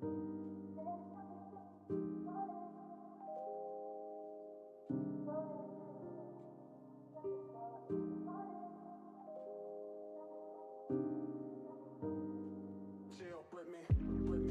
Chill with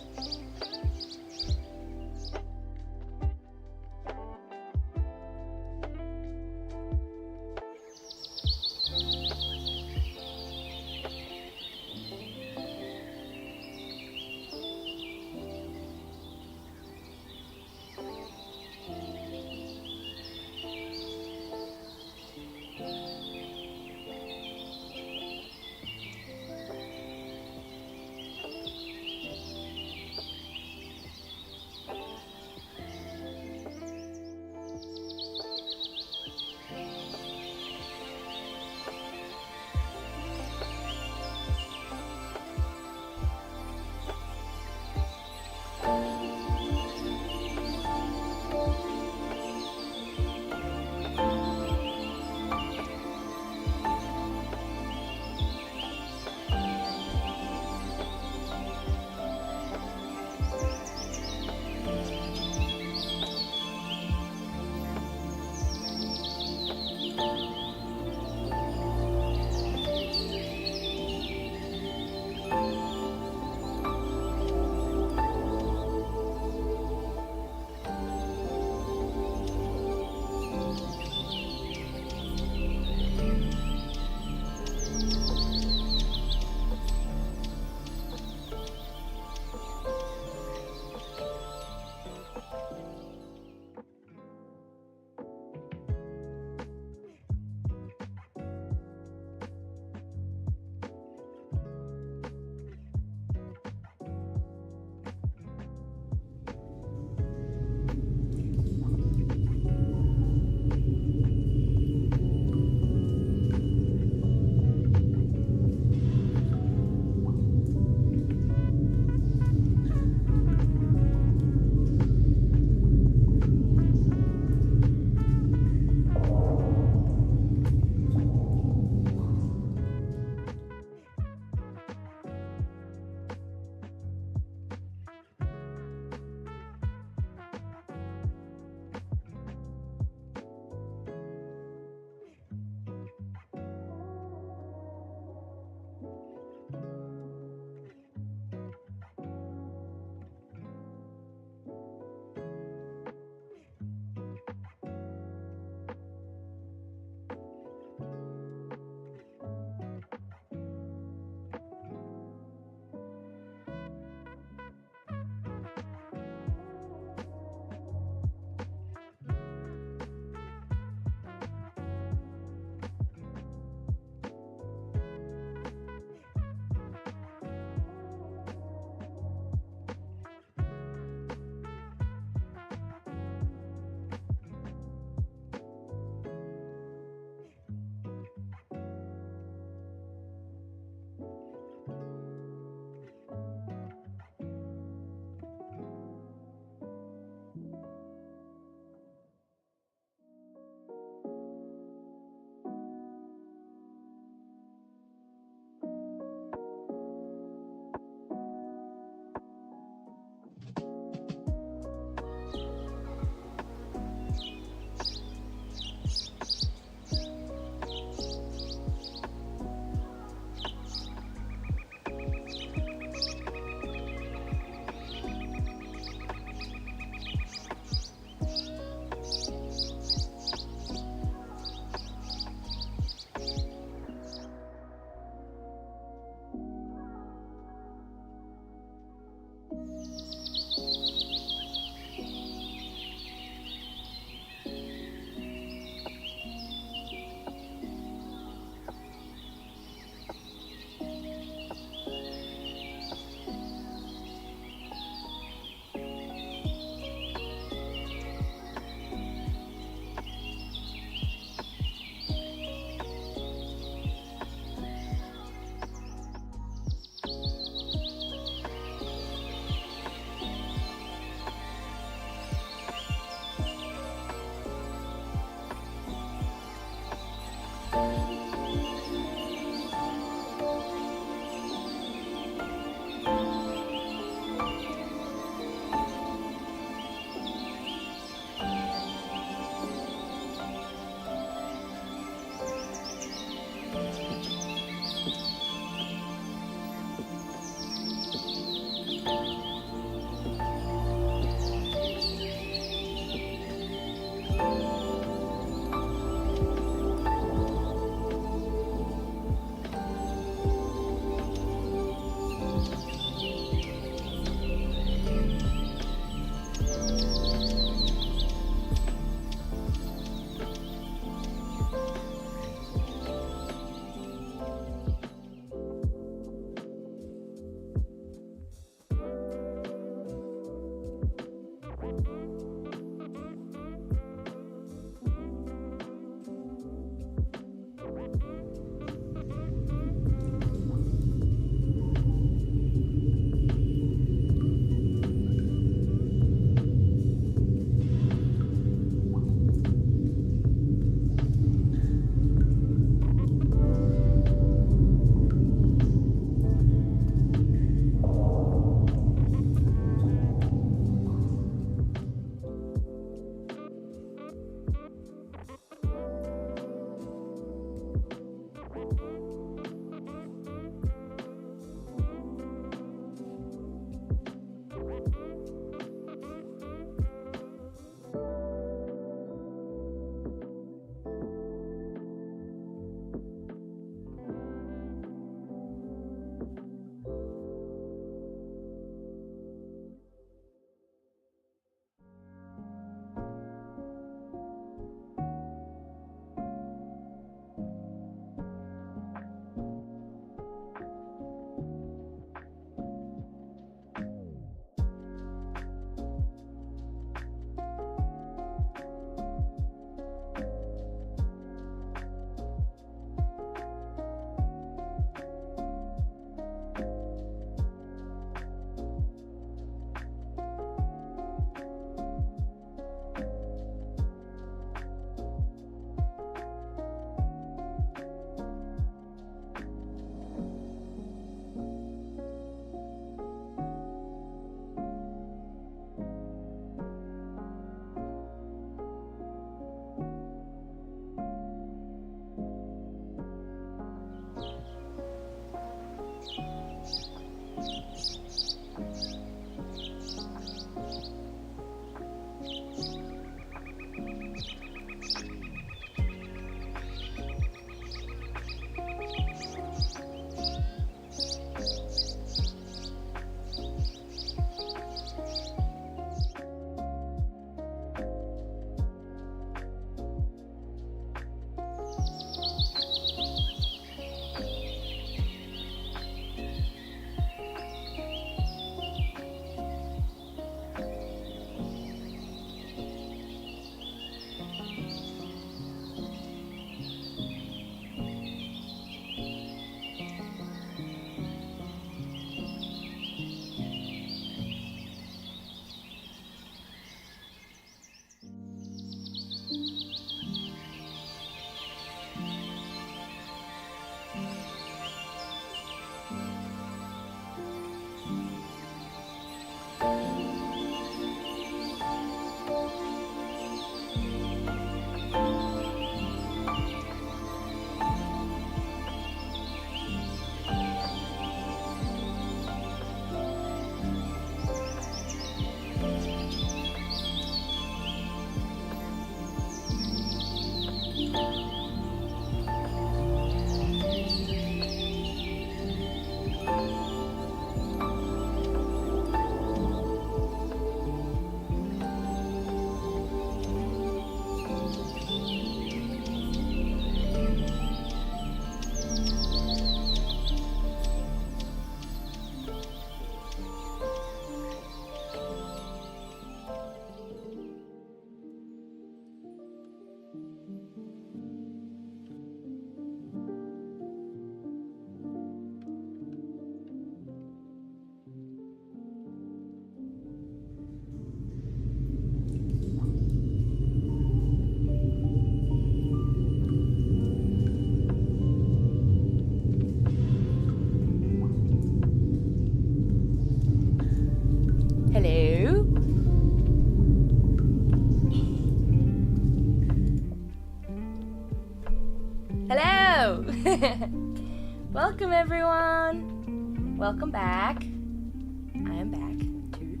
Welcome everyone! Welcome back. I am back too.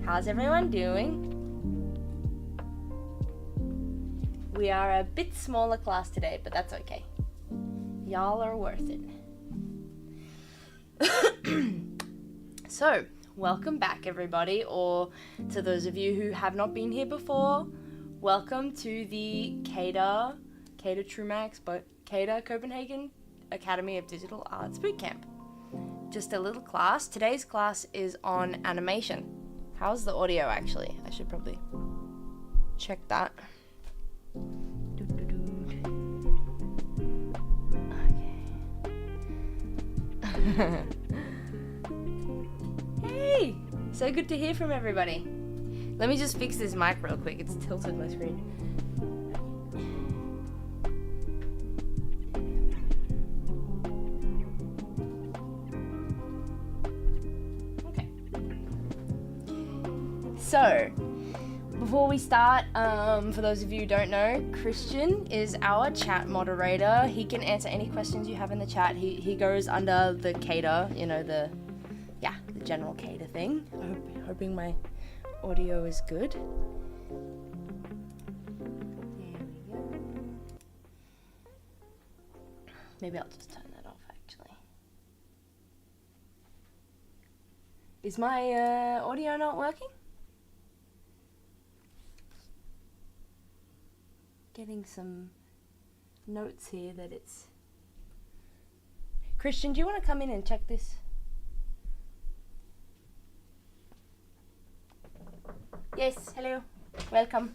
How's everyone doing? We are a bit smaller class today, but that's okay. Y'all are worth it. So, welcome back everybody, or to those of you who have not been here before, welcome to the CADA Trumax, but CADA Copenhagen Academy of Digital Arts Bootcamp. Just a little class. Today's class is on animation. How's the audio actually? I should probably check that. Okay. Hey! So good to hear from everybody. Let me just fix this mic real quick. It's tilted my screen. Okay. So, before we start, for those of you who don't know, Christian is our chat moderator. He can answer any questions you have in the chat. He goes under the CADA, you know, the general CADA thing. Hoping my audio is good. There we go. Maybe I'll just turn that off actually. Is my audio not working? Getting some notes here that it's... Christian, do you want to come in and check this? Yes, hello. Welcome.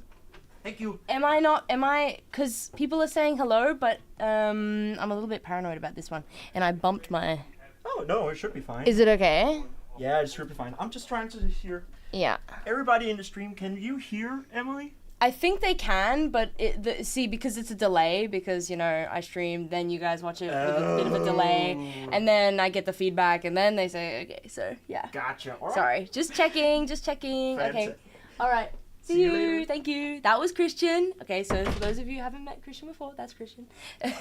Thank you. Because people are saying hello, but I'm a little bit paranoid about this one. And I bumped my... Oh, no, it should be fine. Is it okay? Yeah, it should be fine. I'm just trying to hear... Yeah. Everybody in the stream, can you hear Emily? I think they can, but because it's a delay, because, you know, I stream, then you guys watch it with a bit of a delay, and then I get the feedback, and then they say, okay, so, yeah. Gotcha. All right. Sorry, just checking. Fantastic. Okay. All right. See you later. Thank you. That was Christian. Okay, so for those of you who haven't met Christian before, that's Christian.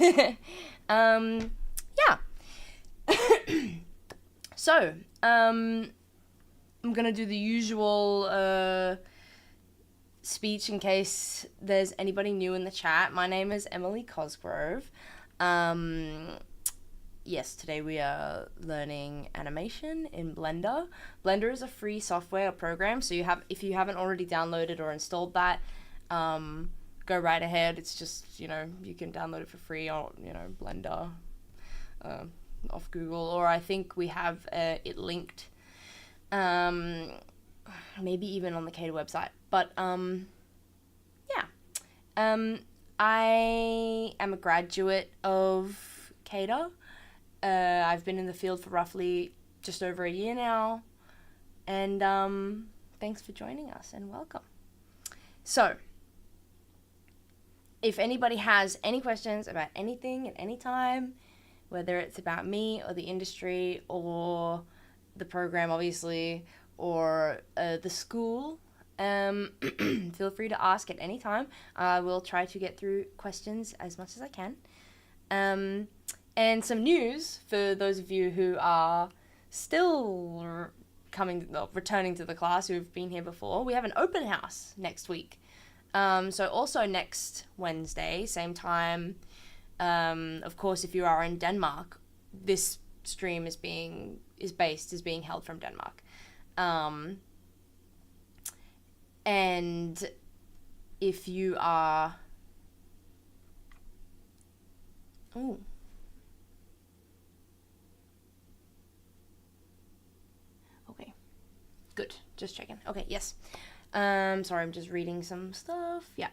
Yeah. So, I'm gonna do the usual speech in case there's anybody new in the chat. My name is Emily Cosgrove. Yes, today we are learning animation in Blender. Blender is a free software program, so if you haven't already downloaded or installed that, go right ahead. It's just, you know, you can download it for free on, you know, Blender off Google, or I think we have it linked, maybe even on the CADA website. But yeah, I am a graduate of CADA. I've been in the field for roughly just over a year now, and thanks for joining us and welcome. So, if anybody has any questions about anything at any time, whether it's about me or the industry or the program obviously, or the school, feel free to ask at any time. I will try to get through questions as much as I can. And some news for those of you who are still returning to the class, who've been here before. We have an open house next week. So also next Wednesday, same time. Of course, if you are in Denmark, this stream is being held from Denmark. And if you are... Oh. Okay. Good. Just checking. Okay, yes. Sorry, I'm just reading some stuff. Yeah.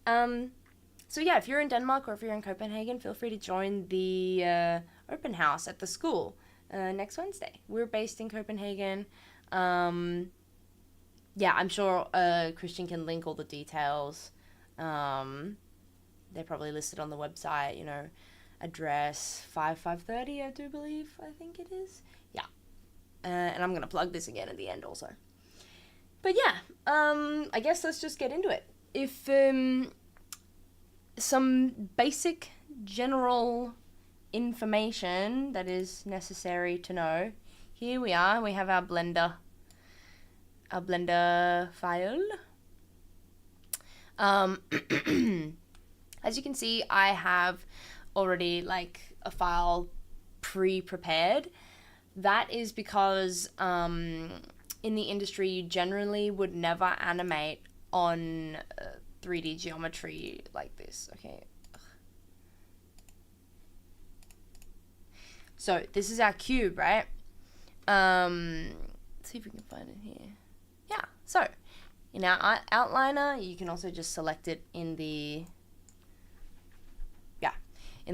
So yeah, if you're in Denmark or if you're in Copenhagen, feel free to join the open house at the school next Wednesday. We're based in Copenhagen. Yeah, I'm sure Christian can link all the details. They're probably listed on the website, you know, address 530, I do believe, I think it is. Yeah. And I'm going to plug this again at the end also. But yeah, I guess let's just get into it. If some basic general information that is necessary to know. Here we are. We have our Blender file. As you can see, I have already like a file pre-prepared. That is because in the industry you generally would never animate on 3D geometry like this. Okay. So this is our cube, right? Let's see if we can find it here. Yeah. So in our outliner, you can also just select it in the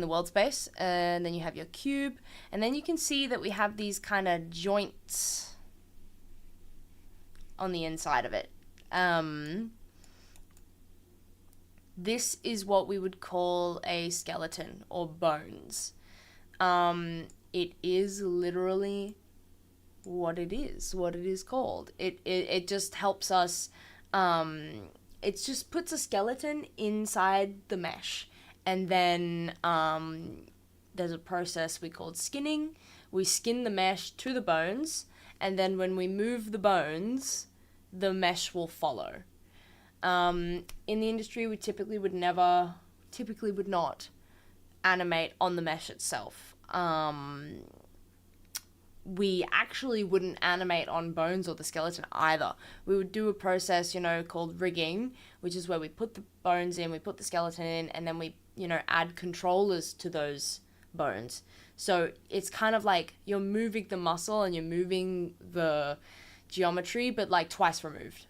world space, and then you have your cube, and then you can see that we have these kind of joints on the inside of it. This is what we would call a skeleton or bones. It is literally what it is called. It just helps us, it just puts a skeleton inside the mesh. And then there's a process we call skinning. We skin the mesh to the bones, and then when we move the bones, the mesh will follow. In the industry, we typically would not animate on the mesh itself. We actually wouldn't animate on bones or the skeleton either. We would do a process, called rigging, which is where we put the bones in, we put the skeleton in, and then we, add controllers to those bones. So it's kind of like you're moving the muscle and you're moving the geometry, but like twice removed.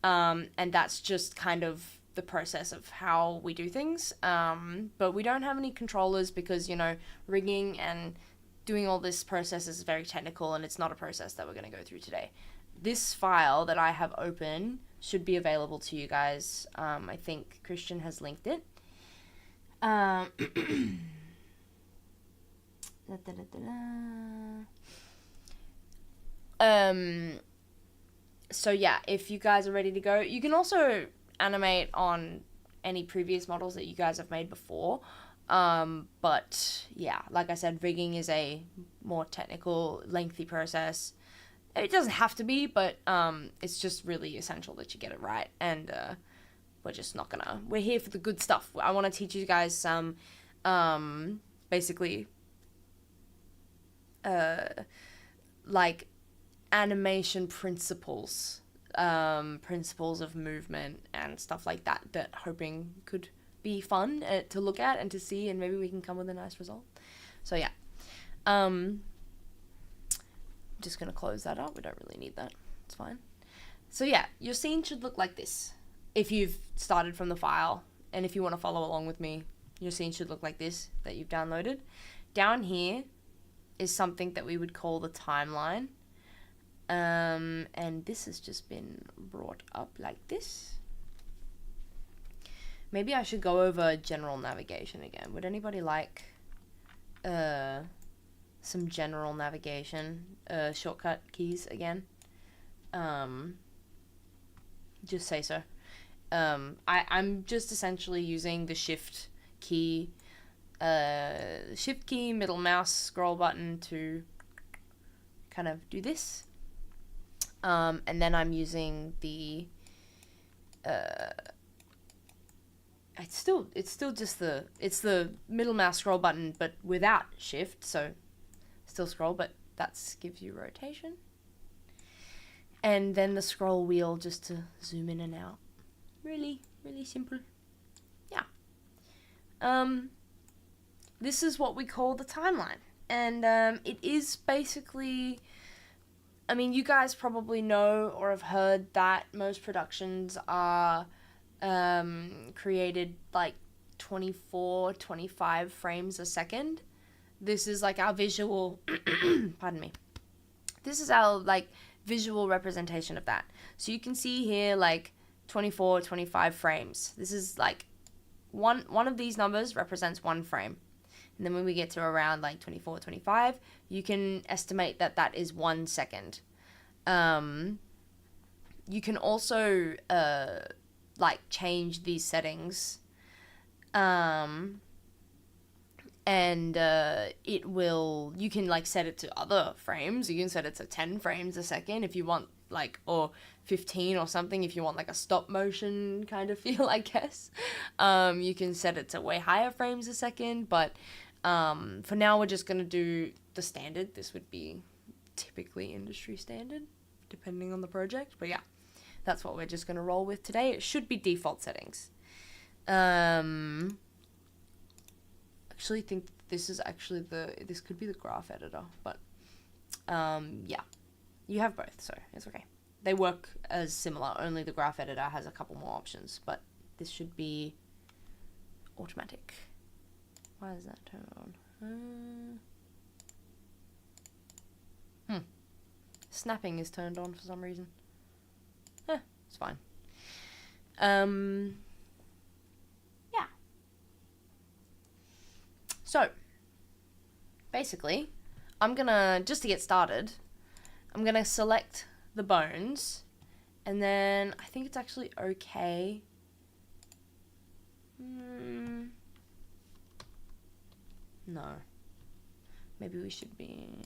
And that's just kind of the process of how we do things. But we don't have any controllers because, rigging and doing all this process is very technical, and it's not a process that we're going to go through today. This file that I have open should be available to you guys. I think Christian has linked it. So yeah, if you guys are ready to go, you can also animate on any previous models that you guys have made before. But yeah, like I said, rigging is a more technical, lengthy process. It doesn't have to be, but it's just really essential that you get it right. And we're here for the good stuff. I want to teach you guys some, basically, like animation principles, principles of movement and stuff like that hoping could be fun to look at and to see, and maybe we can come with a nice result. So yeah, I'm just gonna close that up. We don't really need that. It's fine. So yeah, your scene should look like this. If you've started from the file, and if you want to follow along with me, your scene should look like this that you've downloaded. Down here is something that we would call the timeline. And this has just been brought up like this. Maybe I should go over general navigation again. Would anybody like some general navigation shortcut keys again? Just say so. I'm just essentially using the shift key, middle mouse, scroll button to kind of do this. And then I'm using the it's still just the middle mouse scroll button, but without shift, so still scroll, but that gives you rotation. And then the scroll wheel just to zoom in and out. Really, really simple. Yeah. This is what we call the timeline. And it is basically, I mean, you guys probably know or have heard that most productions are created like 24, 25 frames a second. This is like our visual, pardon me. This is our like visual representation of that. So you can see here like 24, 25 frames. This is like one of these numbers represents one frame. And then when we get to around like 24, 25, you can estimate that that is 1 second. You can also like change these settings. And and you can like set it to other frames. You can set it to 10 frames a second if you want, like, or 15 or something if you want like a stop motion kind of feel, I guess. You can set it to way higher frames a second, but for now we're just going to do the standard. This would be typically industry standard depending on the project, but yeah, that's what we're just going to roll with today. It should be default settings. Actually think this is actually this could be the graph editor, but yeah, you have both, so it's okay. They work as similar, only the graph editor has a couple more options, but this should be automatic. Why is that turned on? Snapping is turned on for some reason. It's fine. Yeah. So, basically, I'm gonna, just to get started, I'm gonna select the bones, and then I think it's actually okay. No. Maybe we should be...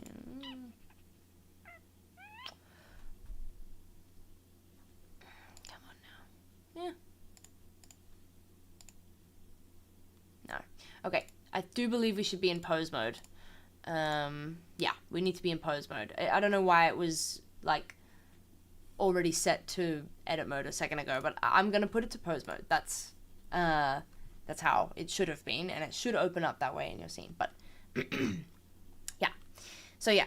Come on now. Yeah. No. Okay. I do believe we should be in pose mode. Yeah, we need to be in pose mode. I don't know why it was, like, already set to edit mode a second ago, but I'm going to put it to pose mode. That's how it should have been, and it should open up that way in your scene, but yeah. So yeah.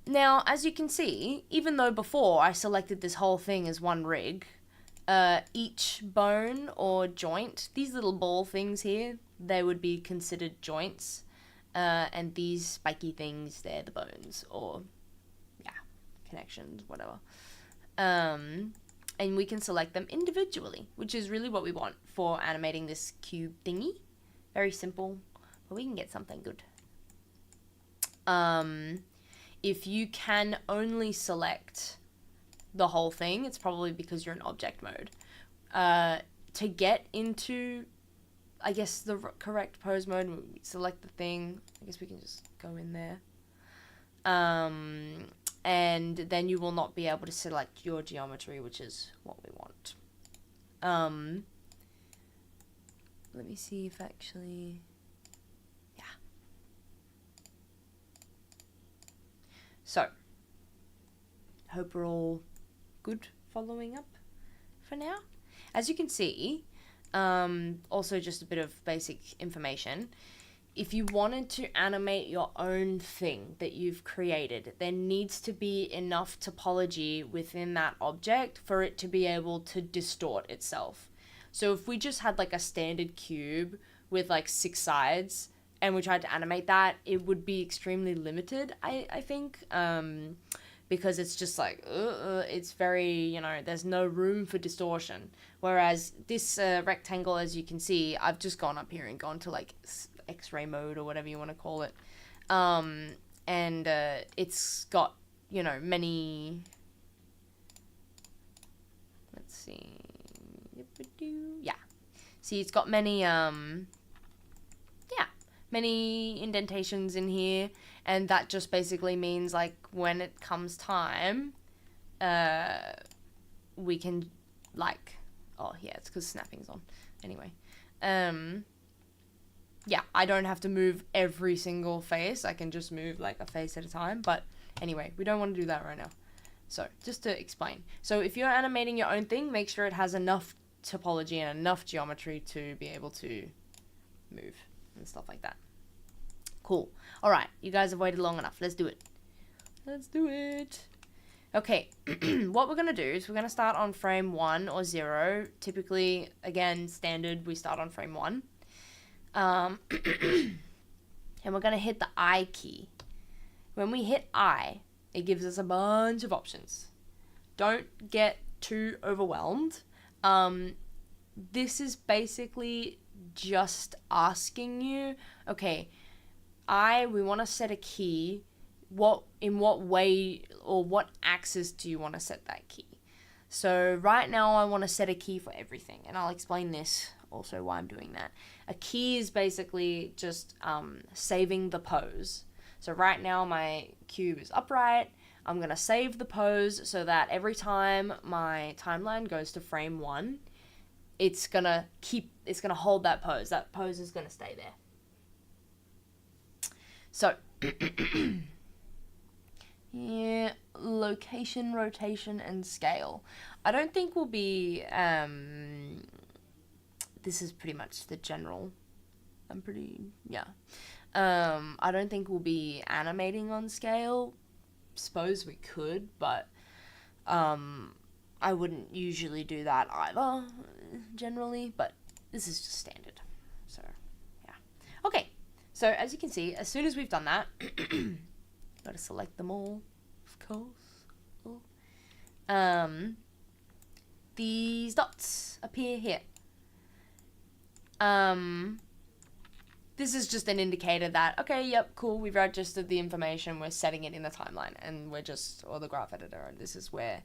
Now, as you can see, even though before I selected this whole thing as one rig, each bone or joint, these little ball things here, they would be considered joints, and these spiky things, they're the bones, or, yeah, connections, whatever. And we can select them individually, which is really what we want for animating this cube thingy. Very simple, but we can get something good. If you can only select the whole thing, it's probably because you're in object mode. To get into, I guess, the correct pose mode, we select the thing. I guess we can just go in there. And then you will not be able to select your geometry, which is what we want. Let me see if actually... Yeah. So, hope we're all good following up for now. As you can see, also just a bit of basic information. If you wanted to animate your own thing that you've created, there needs to be enough topology within that object for it to be able to distort itself. So if we just had like a standard cube with like 6 sides and we tried to animate that, it would be extremely limited, I think, because it's just like, it's very, you know, there's no room for distortion. Whereas this rectangle, as you can see, I've just gone up here and gone to like X-ray mode or whatever you want to call it, and it's got, you know, many, let's see, yeah, see, it's got many many indentations in here, and that just basically means like when it comes time, we can, like, oh yeah, it's because snapping's on anyway. Yeah, I don't have to move every single face. I can just move like a face at a time. But anyway, we don't want to do that right now. So just to explain. So if you're animating your own thing, make sure it has enough topology and enough geometry to be able to move and stuff like that. Cool. All right, you guys have waited long enough. Let's do it. Let's do it. Okay, what we're going to do is we're going to start on frame 1 or 0. Typically, again, standard, we start on frame 1. And we're going to hit the I key. When we hit I, it gives us a bunch of options. Don't get too overwhelmed. This is basically just asking you, okay, we want to set a key. In what way or what axis do you want to set that key? So right now I want to set a key for everything, and I'll explain this also why I'm doing that. A key is basically just saving the pose. So right now my cube is upright. I'm going to save the pose so that every time my timeline goes to frame 1, it's going to hold that pose. That pose is going to stay there. So, yeah, location, rotation, and scale. I don't think we'll be, this is pretty much the general, I don't think we'll be animating on scale. Suppose we could, but I wouldn't usually do that either, generally, but this is just standard. So, yeah. Okay, so as you can see, as soon as we've done that, gotta select them all, of course. These dots appear here. This is just an indicator that, okay, yep, cool, we've registered the information, we're setting it in the timeline, and we're just, or the graph editor, and this is where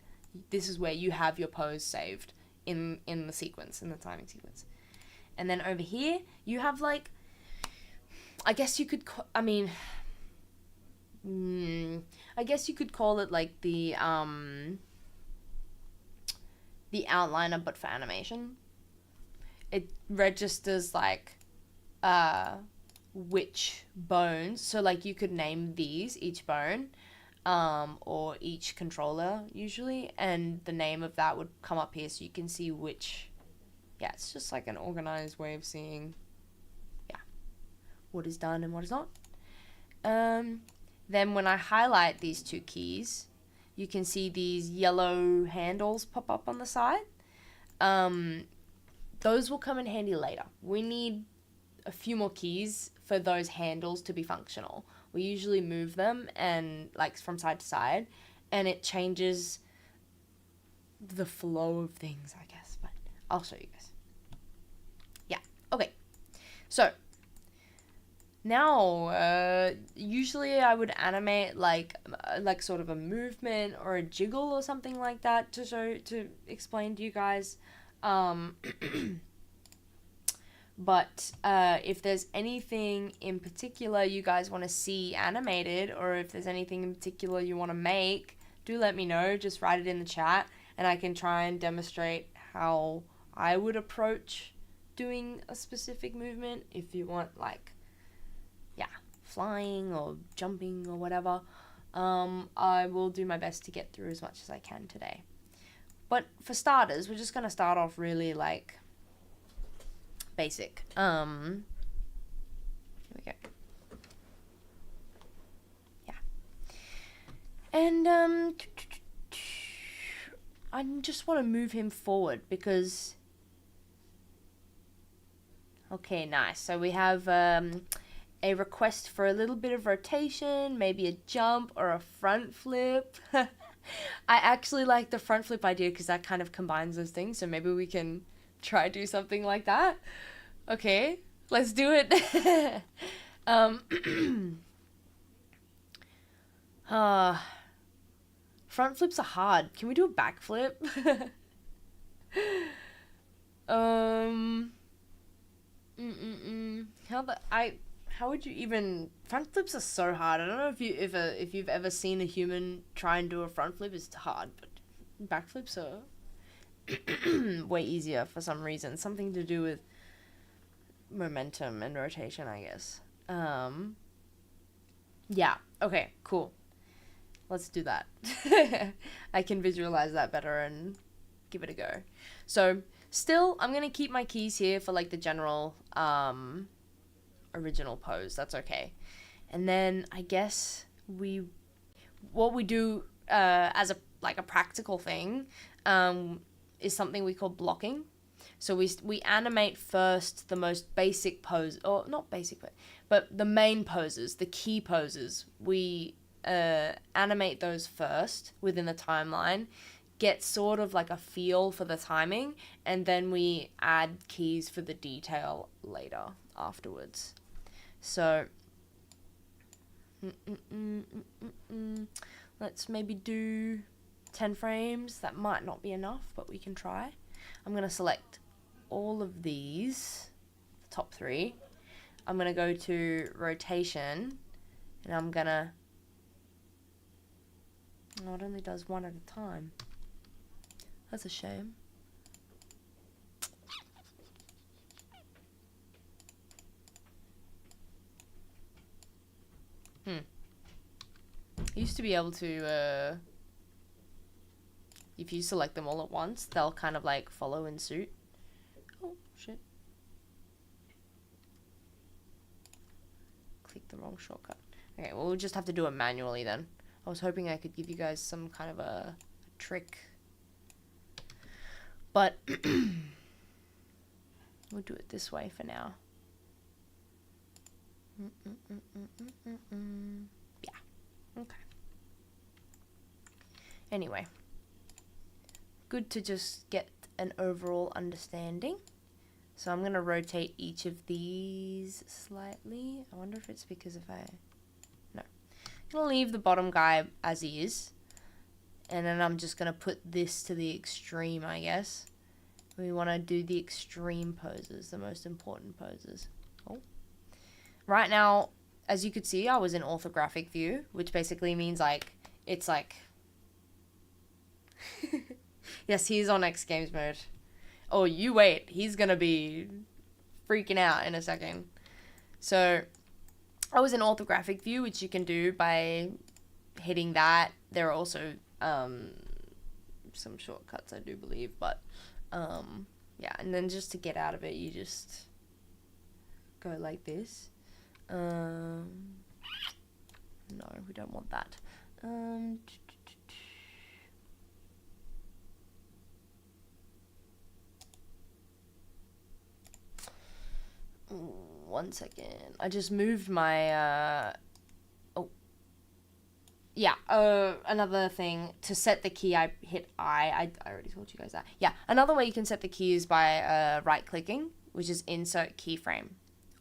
you have your pose saved in the sequence, in the timing sequence. And then over here, you have, like, I guess you could call it, like, the outliner, but for animation. It registers, like, which bones, so like you could name these, each bone, or each controller usually, and the name of that would come up here so you can see which, it's just like an organized way of seeing, what is done and what is not. Then when I highlight these 2 keys, you can see these yellow handles pop up on the side. Those will come in handy later. We need a few more keys for those handles to be functional. We usually move them and like from side to side, and it changes the flow of things, I guess, but I'll show you guys. Yeah, okay. So now, usually I would animate like sort of a movement or a jiggle or something like that to explain to you guys. But if there's anything in particular you guys want to see animated, or if there's anything in particular you want to make, do let me know. Just write it in the chat, and I can try and demonstrate how I would approach doing a specific movement. If you want, like, flying or jumping or whatever, I will do my best to get through as much as I can today. But for starters, we're just going to start off really, like, basic. Here we go. Yeah. And, I just want to move him forward because... Okay, nice. So we have, a request for a little bit of rotation, maybe a jump or a front flip. I actually like the front flip idea because that kind of combines those things, so maybe we can try do something like that. Okay, let's do it. Front flips are hard. Can we do a back flip? How would you even... Front flips are so hard. I don't know if you've ever seen a human try and do a front flip. It's hard, but back flips are way easier for some reason. Something to do with momentum and rotation, I guess. Yeah. Okay, cool. Let's do that. I can visualize that better and give it a go. So, still, I'm going to keep my keys here for, like, the general... original pose. That's okay. And then I guess what we do as a practical thing is something we call blocking. So we animate first the most basic pose, or not basic, but the main poses, the key poses. We animate those first within the timeline, get sort of like a feel for the timing, and then we add keys for the detail later afterwards. So let's maybe do 10 frames. That might not be enough, but we can try. I'm going to select all of these, the top 3, I'm going to go to rotation, and I'm going to, oh, it only does one at a time. That's a shame. I used to be able to, if you select them all at once, they'll kind of like follow in suit. Oh, shit. Click the wrong shortcut. Okay, well, we'll just have to do it manually then. I was hoping I could give you guys some kind of a trick. But we'll do it this way for now. Yeah, okay. Anyway, good to just get an overall understanding. So I'm going to rotate each of these slightly. I wonder if it's because if I... No. I'm going to leave the bottom guy as he is. And then I'm just going to put this to the extreme, I guess. We want to do the extreme poses, the most important poses. Oh. Right now, as you could see, I was in orthographic view, which basically means like, it's like... Yes, he's on X Games mode. Oh, you wait. He's going to be freaking out in a second. So, I was in orthographic view, which you can do by hitting that. There are also some shortcuts, I do believe. But, yeah. And then just to get out of it, you just go like this. No, we don't want that. One second. I just moved my, oh. Yeah, another thing, to set the key, I hit I already told you guys that. Yeah, another way you can set the key is by right-clicking, which is insert keyframe.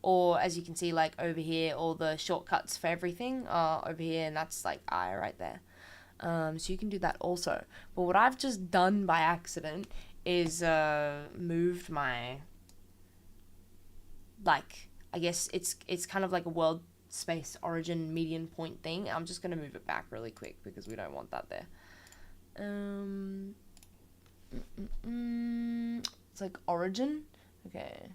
Or, as you can see, like, over here, all the shortcuts for everything are over here, and that's, like, I right there. So you can do that also. But what I've just done by accident is moved my... like, I guess it's kind of like a world space origin median point thing. I'm just going to move it back really quick because we don't want that there. It's like origin. Okay.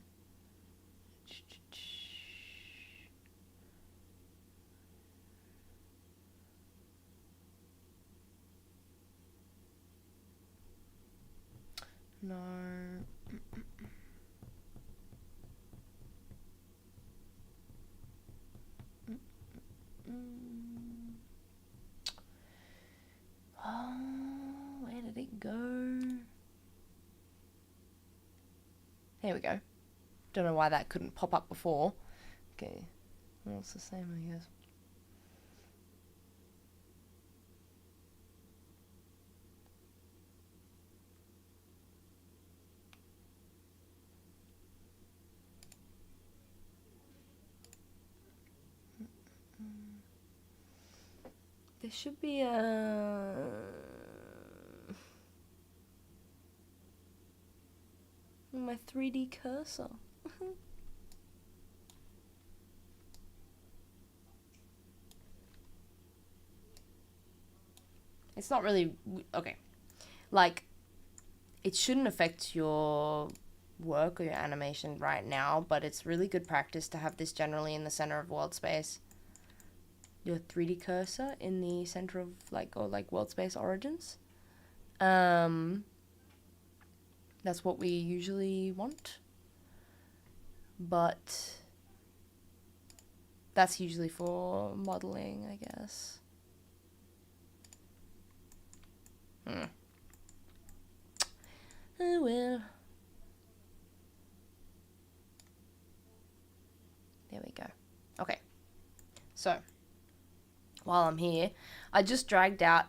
No. Oh, where did it go? Here we go. Don't know why that couldn't pop up before. Okay. Well, it's the same, I guess. There should be my 3D cursor. It's not really... Okay. Like, it shouldn't affect your work or your animation right now, but it's really good practice to have this generally in the center of world space. Your 3D cursor in the center of, like, or like world space origins. That's what we usually want. But that's usually for modeling, I guess. Oh well. There we go. Okay. So, while I'm here, I just dragged out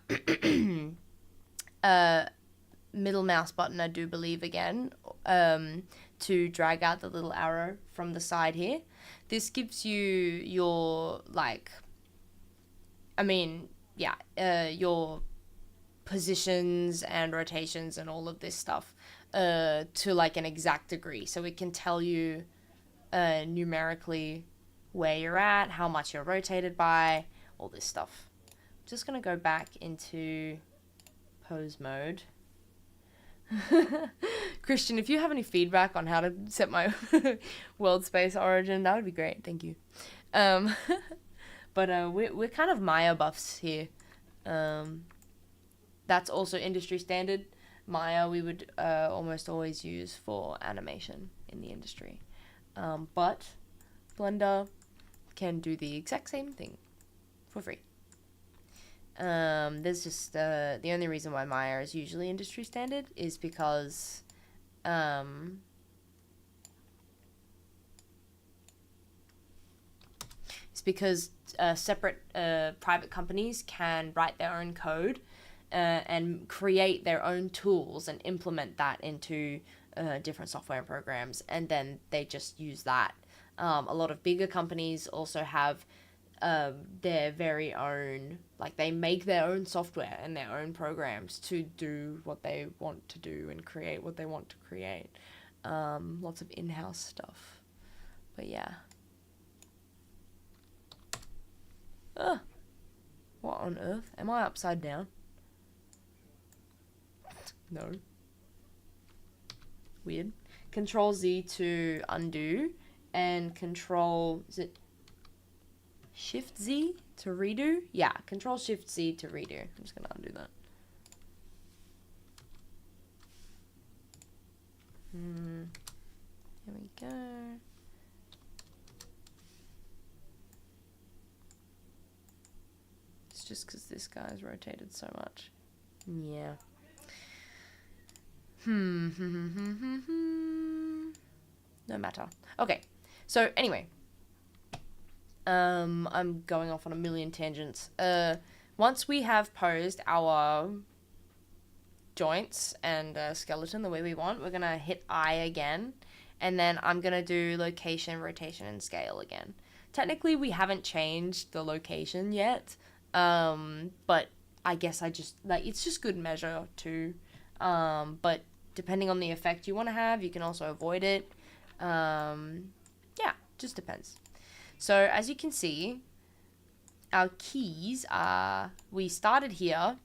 middle mouse button, I do believe, again, to drag out the little arrow from the side here. This gives you your, like, I mean, yeah, your positions and rotations and all of this stuff to like an exact degree. So it can tell you numerically where you're at, how much you're rotated by, all this stuff. I'm just going to go back into pose mode. Christian, if you have any feedback on how to set my world space origin, that would be great. Thank you. But we're kind of Maya buffs here. That's also industry standard. Maya we would almost always use for animation in the industry. But Blender can do the exact same thing for free. There's just the only reason why Maya is usually industry standard is because separate private companies can write their own code and create their own tools and implement that into different software and programs, and then they just use that. A lot of bigger companies also have their very own, like they make their own software and their own programs to do what they want to do and create what they want to create. Lots of in-house stuff. But yeah. What on earth? Am I upside down? No. Weird. Control Z to undo, and Control, is it Shift Z to redo? Yeah, Control Shift Z to redo. I'm just gonna undo that. Here we go. It's just because this guy's rotated so much. Yeah. No matter. Okay. So anyway, I'm going off on a million tangents. Once we have posed our joints and skeleton the way we want, we're gonna hit I again, and then I'm gonna do location, rotation, and scale again. Technically, we haven't changed the location yet, but I guess I just, like, it's just good measure too. But depending on the effect you want to have, you can also avoid it. Yeah, just depends. So as you can see, our keys are, we started here,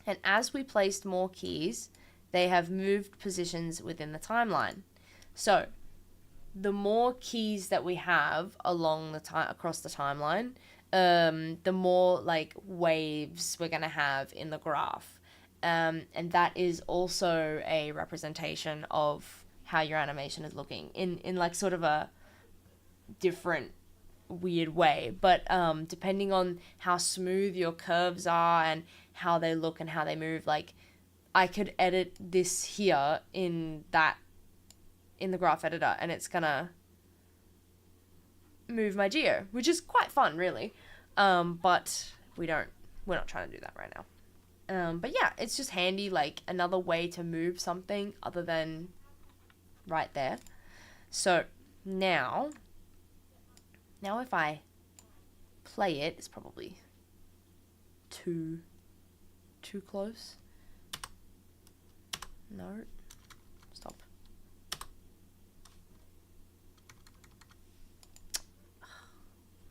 and as we placed more keys, they have moved positions within the timeline. So the more keys that we have along the across the timeline, the more like waves we're gonna have in the graph. And that is also a representation of how your animation is looking in like sort of a different weird way, but depending on how smooth your curves are and how they look and how they move, like I could edit this here in the graph editor and it's gonna move my geo, which is quite fun really, but we're not trying to do that right now. But yeah, it's just handy, like another way to move something other than right there. So now if I play it, it's probably too close. No, stop.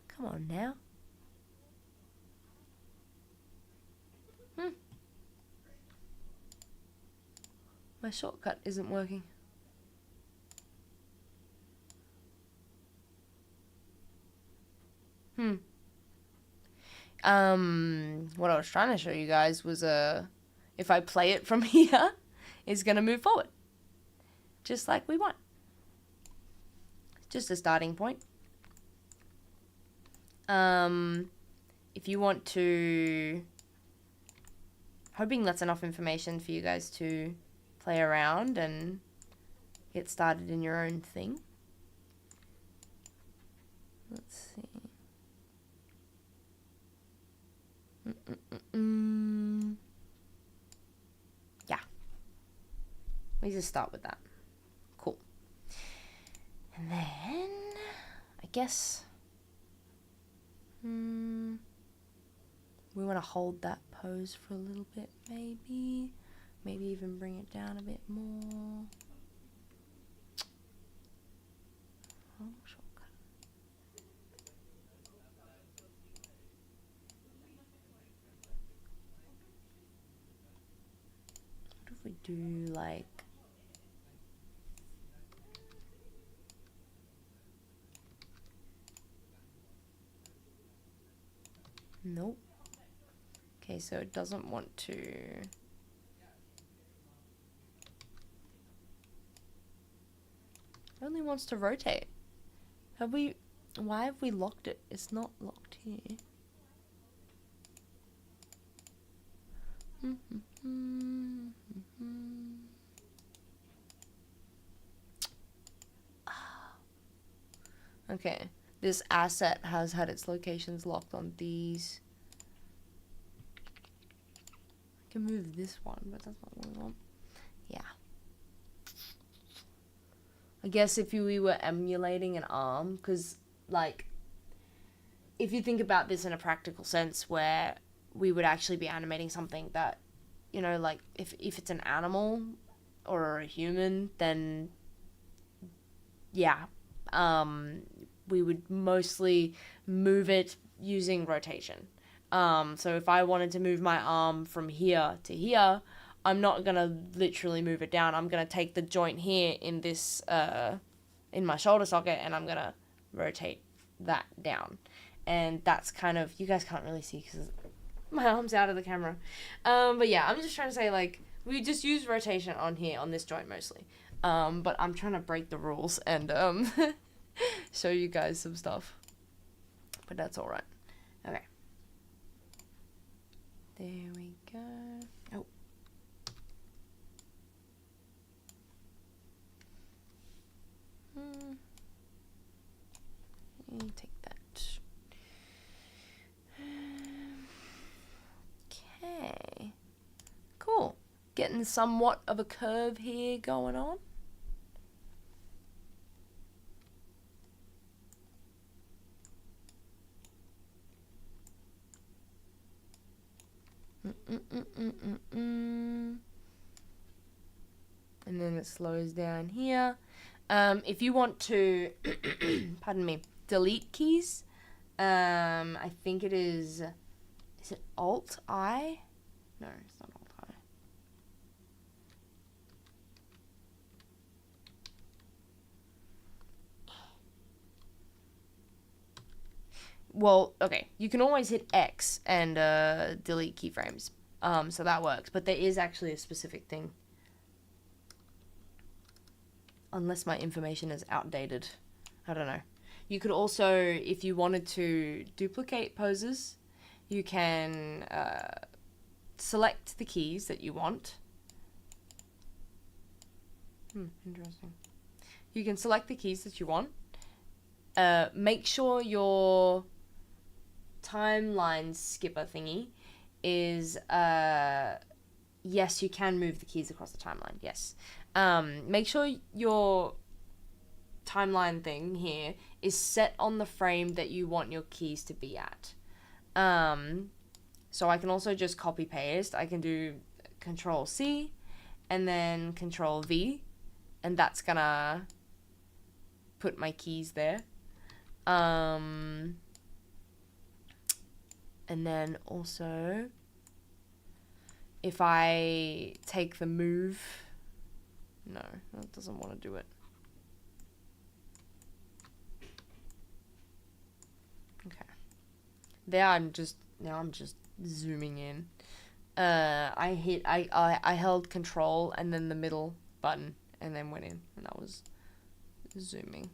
Come on now. My shortcut isn't working. What I was trying to show you guys was if I play it from here, it's gonna move forward. Just like we want. Just a starting point. If you want to, hoping that's enough information for you guys to play around and get started in your own thing. Let's see. Yeah. We just start with that. Cool. And then, I guess, we want to hold that pose for a little bit, maybe. Maybe even bring it down a bit more. Oh, shortcut. What if we do like... Nope. Okay, so it doesn't want to... It only wants to rotate. Have we... Why have we locked it? It's not locked here. Okay, this asset has had its locations locked on these. I can move this one, but that's not what we want. Yeah. I guess if we were emulating an arm, because, like, if you think about this in a practical sense where we would actually be animating something that, you know, like, if it's an animal or a human, then, yeah, we would mostly move it using rotation. So if I wanted to move my arm from here to here, I'm not going to literally move it down. I'm going to take the joint here in this, in my shoulder socket, and I'm going to rotate that down. And that's kind of, you guys can't really see because my arm's out of the camera. But yeah, I'm just trying to say, like, we just use rotation on here, on this joint mostly. But I'm trying to break the rules and show you guys some stuff. But that's alright. Okay. There we go. Oh. Take that. Okay. Cool. Getting somewhat of a curve here going on. And then it slows down here. If you want to, pardon me, delete keys, I think it is it Alt-I? No, it's not Alt-I. Well, okay, you can always hit X and delete keyframes, so that works, but there is actually a specific thing. Unless my information is outdated. I don't know. You could also, if you wanted to duplicate poses, you can select the keys that you want. Interesting. You can select the keys that you want. Make sure your timeline skipper thingy is, yes, you can move the keys across the timeline, yes. Make sure your timeline thing here is set on the frame that you want your keys to be at. So I can also just copy paste. I can do Control C and then Control V, and that's gonna put my keys there. And then also, if I take the move, no, that doesn't want to do it. Okay. There I'm just zooming in. I held Control and then the middle button and then went in, and that was zooming.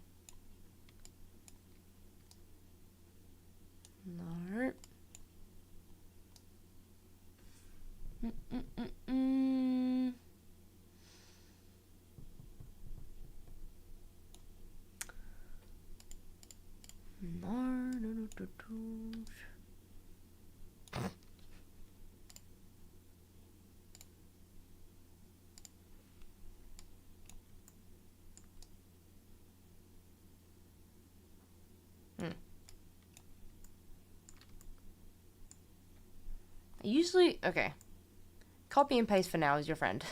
No. Usually, okay. Copy and paste for now is your friend.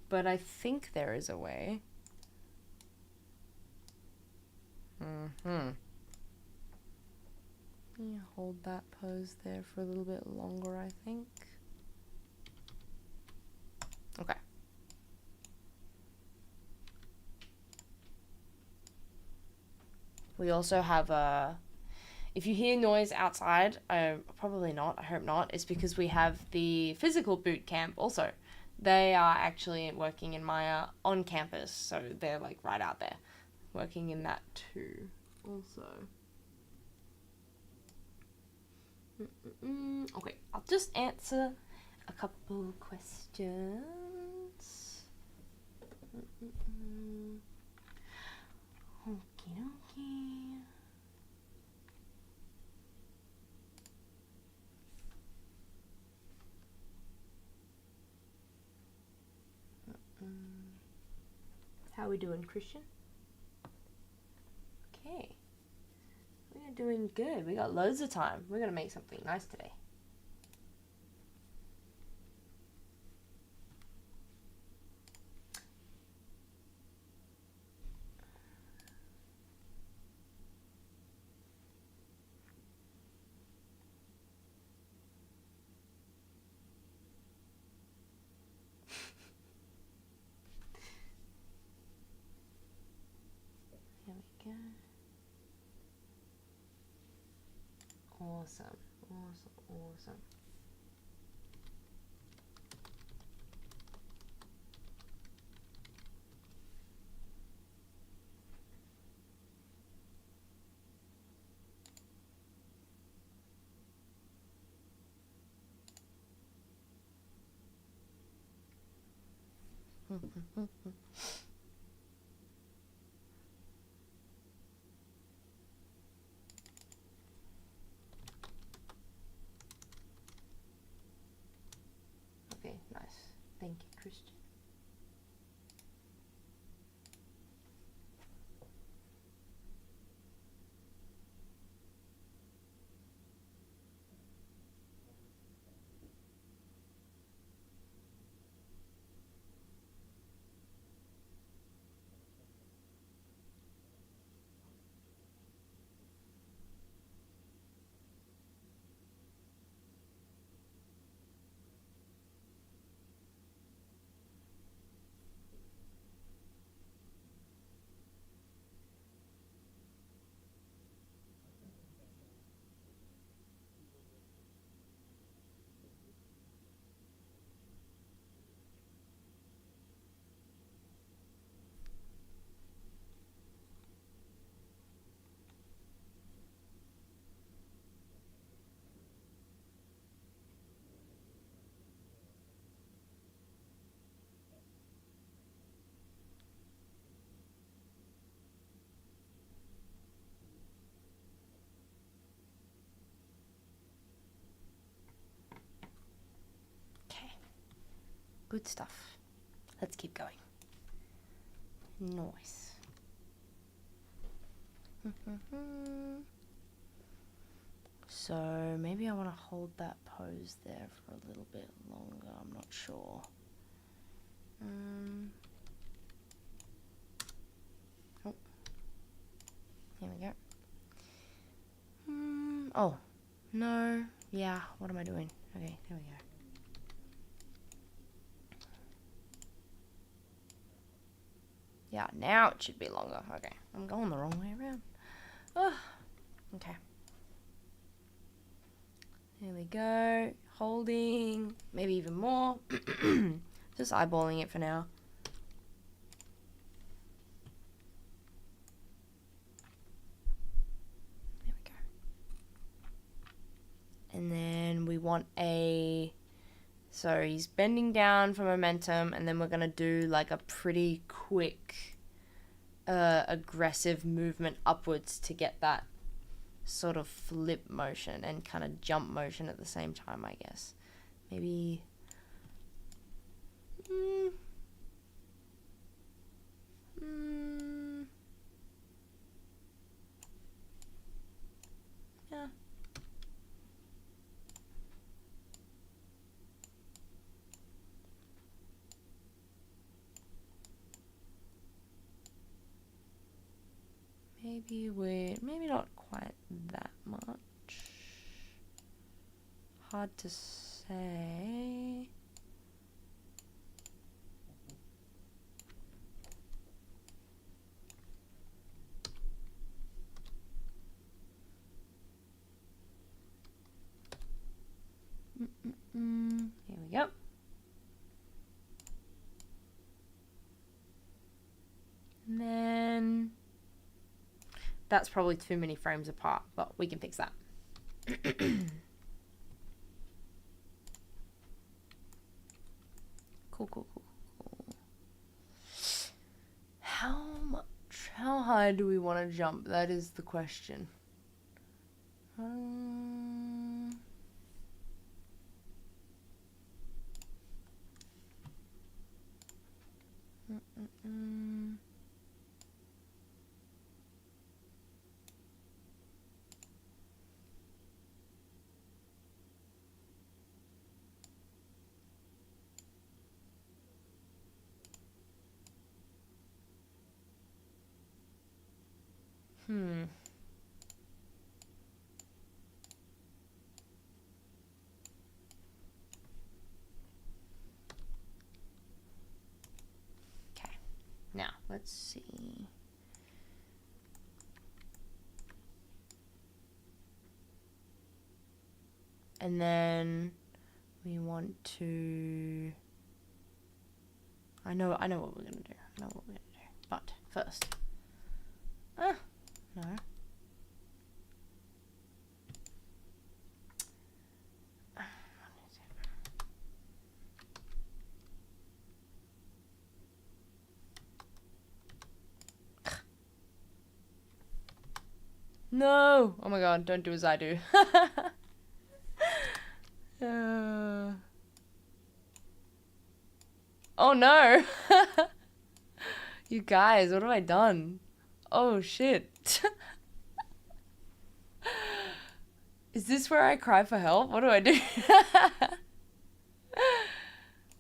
But I think there is a way. Yeah, hold that pose there for a little bit longer, I think. Okay. We also have if you hear noise outside, probably not, I hope not, it's because we have the physical boot camp also. They are actually working in Maya on campus, so they're like right out there, working in that too, also. Okay, I'll just answer a couple questions. Okie dokie. How are we doing, Christian? Okay. We are doing good. We got loads of time. We're going to make something nice today. Here we go. Awesome, awesome, awesome. Okay, nice. Thank you, Christian. Good stuff. Let's keep going. Nice. So maybe I want to hold that pose there for a little bit longer. I'm not sure. Oh, here we go. Oh, no. Yeah, what am I doing? Okay, there we go. Yeah, now it should be longer. Okay, I'm going the wrong way around. Oh, okay. There we go. Holding, maybe even more. Just eyeballing it for now. There we go. And then we want so he's bending down for momentum, and then we're going to do like a pretty quick, aggressive movement upwards to get that sort of flip motion and kind of jump motion at the same time, I guess. Maybe... yeah. maybe not quite that much. Hard to say. Here we go. And then that's probably too many frames apart, but we can fix that. Cool. How high do we want to jump? That is the question. Okay, now let's see. And then we want to, I know what we're gonna do. But first, no. No! Oh my god, don't do as I do. Oh no! You guys, what have I done? Oh shit. Is this where I cry for help? What do I do?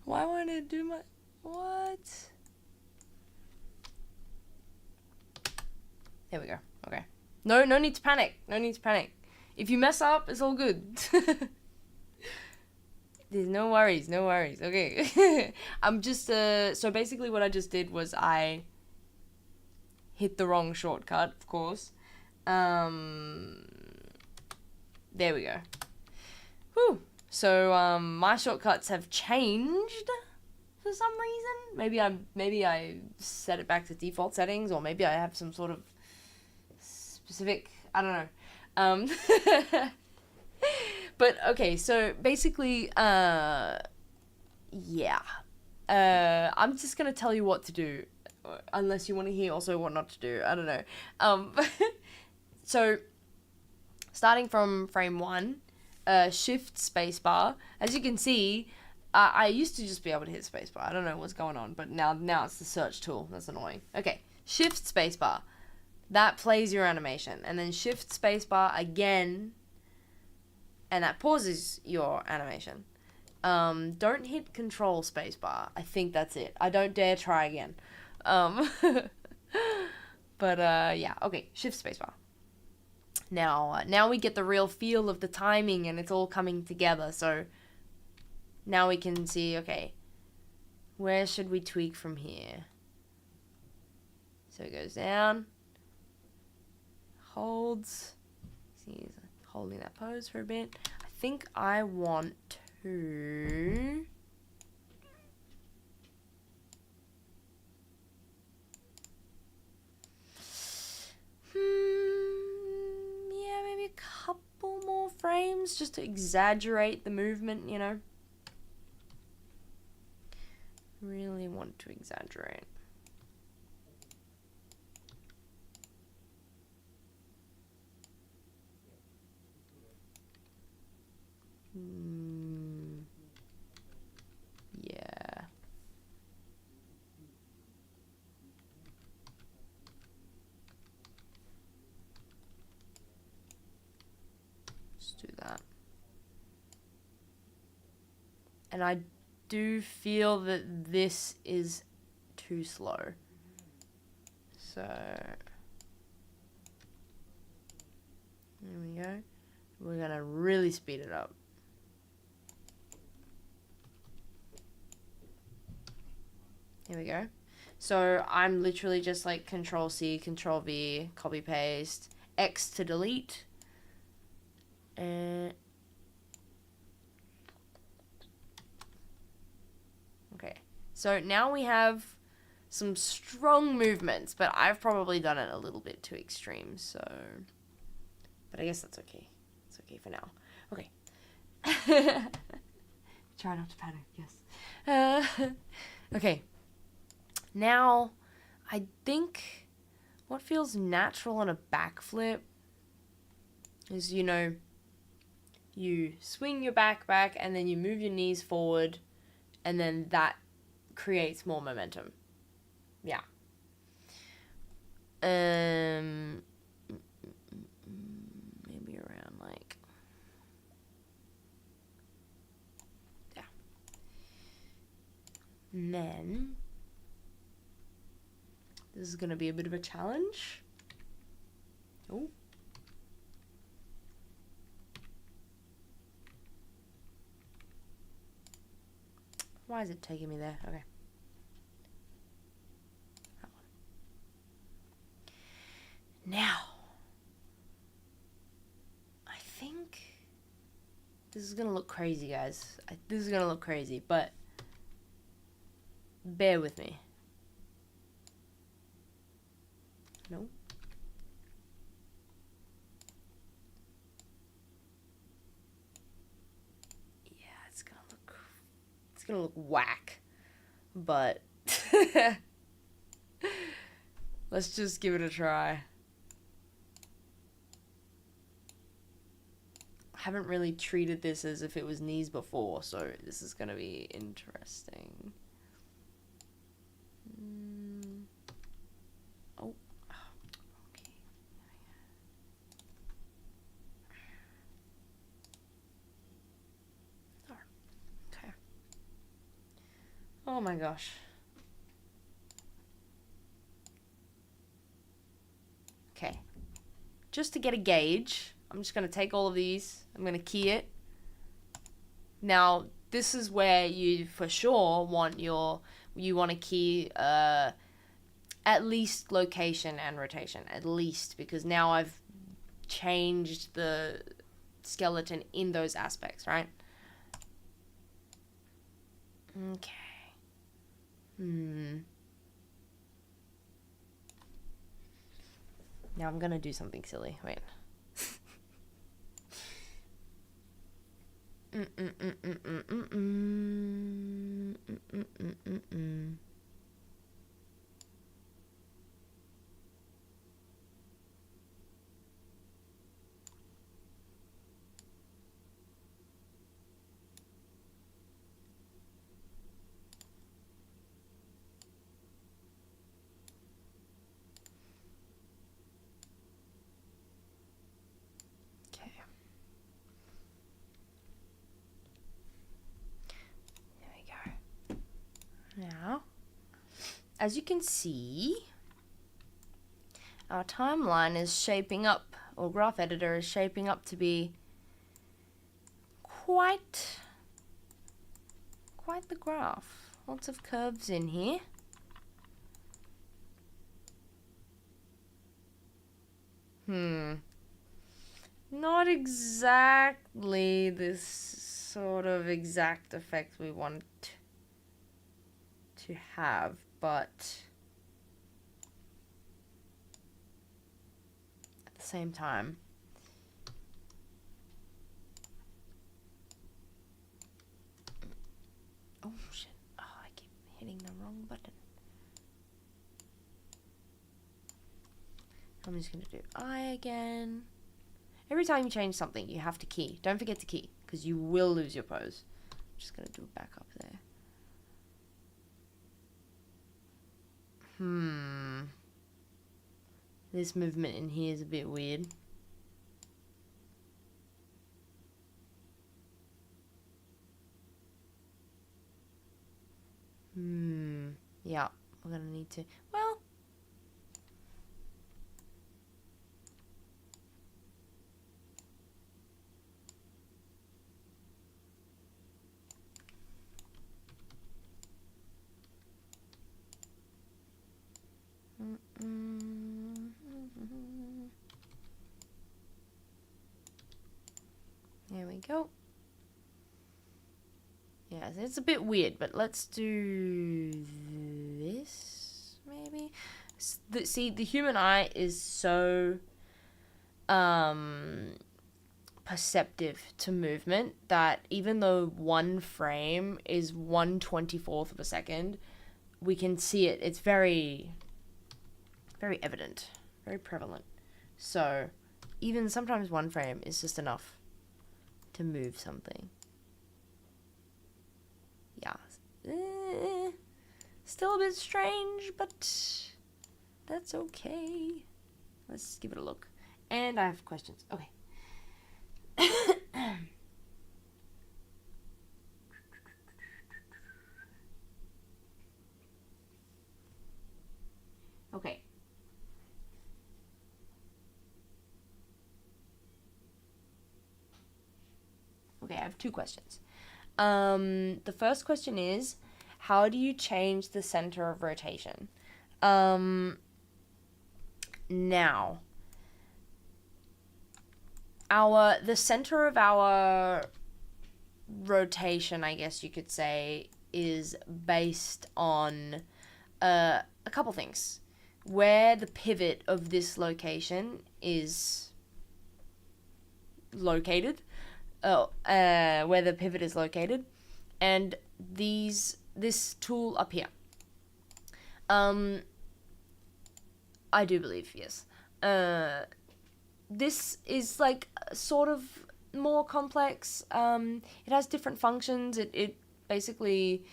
Why won't it do my... What? There we go. Okay. No need to panic. No need to panic. If you mess up, it's all good. There's no worries. Okay. I'm just, so basically what I just did was I hit the wrong shortcut, of course. There we go. Whew. So, my shortcuts have changed for some reason. Maybe I set it back to default settings, or maybe I have some sort of specific, I don't know. But okay, so basically, yeah. I'm just gonna tell you what to do, unless you want to hear also what not to do. I don't know. So starting from frame 1, shift spacebar. As you can see, I used to just be able to hit spacebar. I don't know what's going on, but now it's the search tool. That's annoying. Okay, shift spacebar. That plays your animation, and then shift spacebar again, and that pauses your animation. Don't hit control spacebar. I think that's it. I don't dare try again. But yeah, okay, shift spacebar. Now we get the real feel of the timing, and it's all coming together. So now we can see, okay, where should we tweak from here? So it goes down, holds. See, he's holding that pose for a bit. I think I want to... yeah, maybe a couple more frames just to exaggerate the movement, you know. Really want to exaggerate. Yeah. Let's do that. And I do feel that this is too slow. So There we go. We're gonna really speed it up. Here we go. So I'm literally just like Control C, Control V, copy paste, X to delete. And okay. So now we have some strong movements, but I've probably done it a little bit too extreme, so but I guess that's okay. It's okay for now. Okay. Try not to panic, yes. Okay. Now, I think what feels natural on a backflip is, you know, you swing your back and then you move your knees forward, and then that creates more momentum. Yeah. Maybe around like, yeah. And then this is gonna be a bit of a challenge. Oh. Why is it taking me there? Okay. That one. Now, I think this is gonna look crazy, guys. This is gonna look crazy, but bear with me. No. Yeah, it's gonna look whack, but let's just give it a try. I haven't really treated this as if it was knees before, so this is gonna be interesting. Oh, okay. Okay. Oh my gosh. Okay. Just to get a gauge, I'm just going to take all of these. I'm going to key it. Now, this is where you for sure want you want to key at least location and rotation. At least, because now I've changed the skeleton in those aspects, right? Okay. Now I'm gonna do something silly. Wait. Now, as you can see, our timeline is shaping up, or graph editor is shaping up to be quite the graph. Lots of curves in here. Not exactly this sort of exact effect we want to have, but at the same time, oh shit, oh, I keep hitting the wrong button. I'm just gonna do I again. Every time you change something, you have to key. Don't forget to key, because you will lose your pose. I'm just gonna do it back up there. This movement in here is a bit weird. Yeah, we're gonna need to, well, There we go. Yeah, it's a bit weird, but let's do this, maybe? See, the human eye is so perceptive to movement that even though one frame is 1/24th of a second, we can see it. It's very, very evident, very prevalent. So even sometimes one frame is just enough to move something. Yeah. Still a bit strange, but that's okay. Let's give it a look. And I have questions. Okay. Okay. Okay, I have two questions. The first question is, how do you change the center of rotation? Now, the center of our rotation, I guess you could say, is based on a couple things. Where the pivot of this location is located, where the pivot is located, and this tool up here. I do believe, yes. This is like sort of more complex. It has different functions. It basically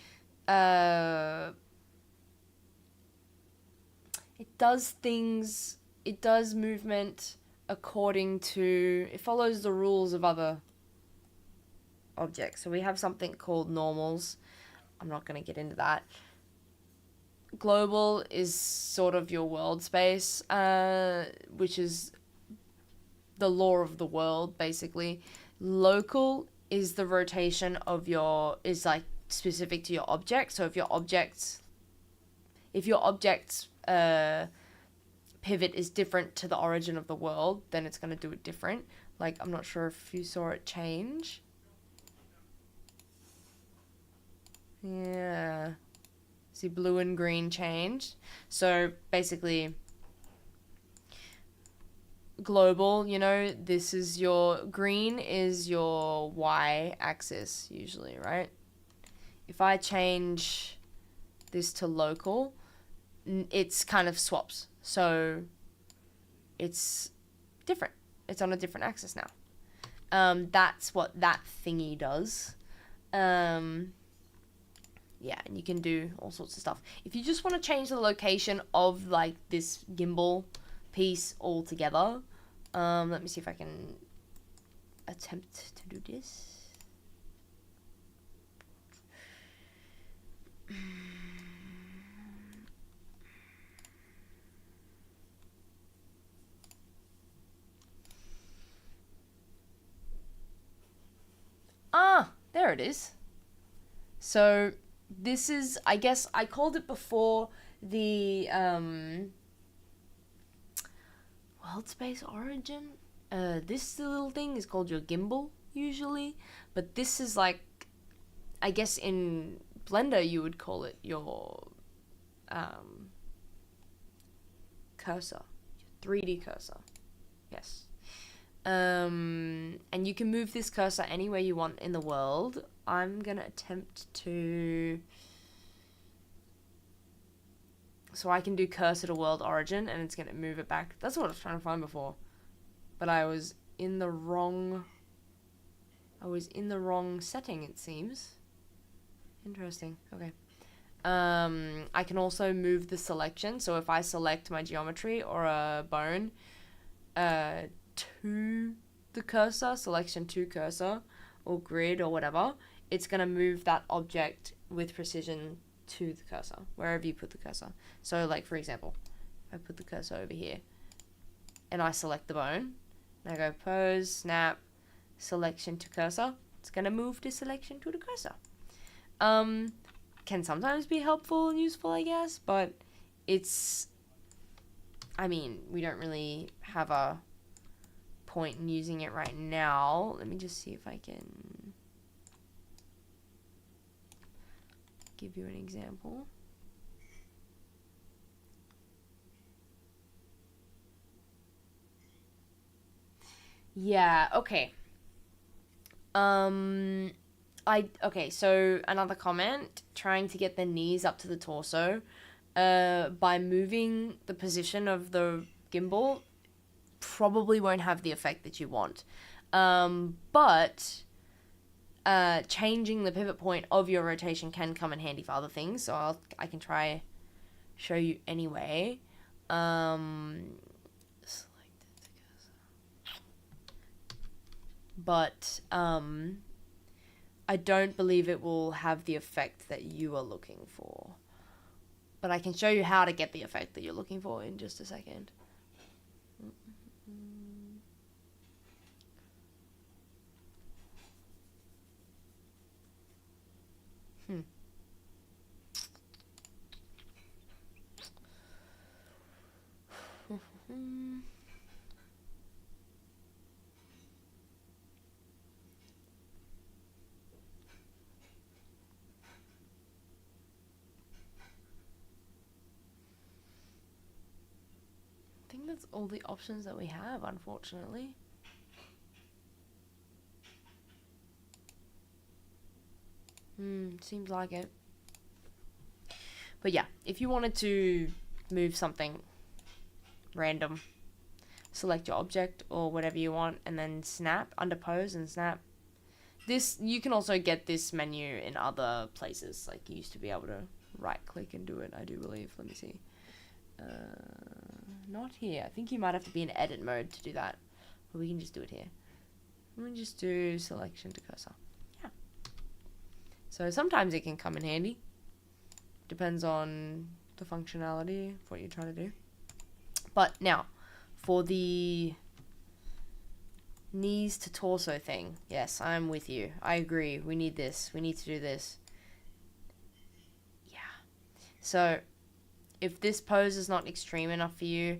it does things. It does movement according to. It follows the rules of other objects. So we have something called normals. I'm not going to get into that. Global is sort of your world space, which is the law of the world, basically. Local is the rotation of is like specific to your object. So if your object's pivot is different to the origin of the world, then it's going to do it different. Like, I'm not sure if you saw it change. Yeah. See, blue and green changed. So basically, global, this is green is your y-axis usually, right? If I change this to local, it's kind of swaps. So it's different. It's on a different axis now. That's what that thingy does. Yeah, and you can do all sorts of stuff. If you just want to change the location of like this gimbal piece altogether, let me see if I can attempt to do this. There it is. So this is, I guess I called it before the world space origin. This little thing is called your gimbal usually, but this is like, I guess in Blender you would call it your cursor, your 3D cursor. Yes. And you can move this cursor anywhere you want in the world. I'm gonna attempt to. So I can do cursor to world origin, and it's gonna move it back. That's what I was trying to find before, but I was in the wrong setting, it seems. Interesting. Okay. I can also move the selection. So if I select my geometry or a bone, to the cursor, selection to cursor, or grid or whatever, it's going to move that object with precision to the cursor, wherever you put the cursor. So like, for example, if I put the cursor over here, and I select the bone, and I go pose, snap, selection to cursor, it's going to move the selection to the cursor. Can sometimes be helpful and useful, I guess, but it's I mean, we don't really have a point in using it right now. Let me just see if I can give you an example. Yeah, okay. Okay, so another comment, trying to get the knees up to the torso, by moving the position of the gimbal probably won't have the effect that you want. But changing the pivot point of your rotation can come in handy for other things, so I can try show you anyway. But I don't believe it will have the effect that you are looking for. But I can show you how to get the effect that you're looking for in just a second. I think that's all the options that we have, unfortunately. Seems like it. But yeah, if you wanted to move something random, select your object or whatever you want and then snap, under pose and snap. This, you can also get this menu in other places. Like, you used to be able to right click and do it, I do believe. Let me see. Not here. I think you might have to be in edit mode to do that. But we can just do it here. Let me just do selection to cursor. Yeah. So sometimes it can come in handy. Depends on the functionality of what you're trying to do. But now, for the knees to torso thing, yes, I'm with you. I agree. We need this. We need to do this. Yeah. So, if this pose is not extreme enough for you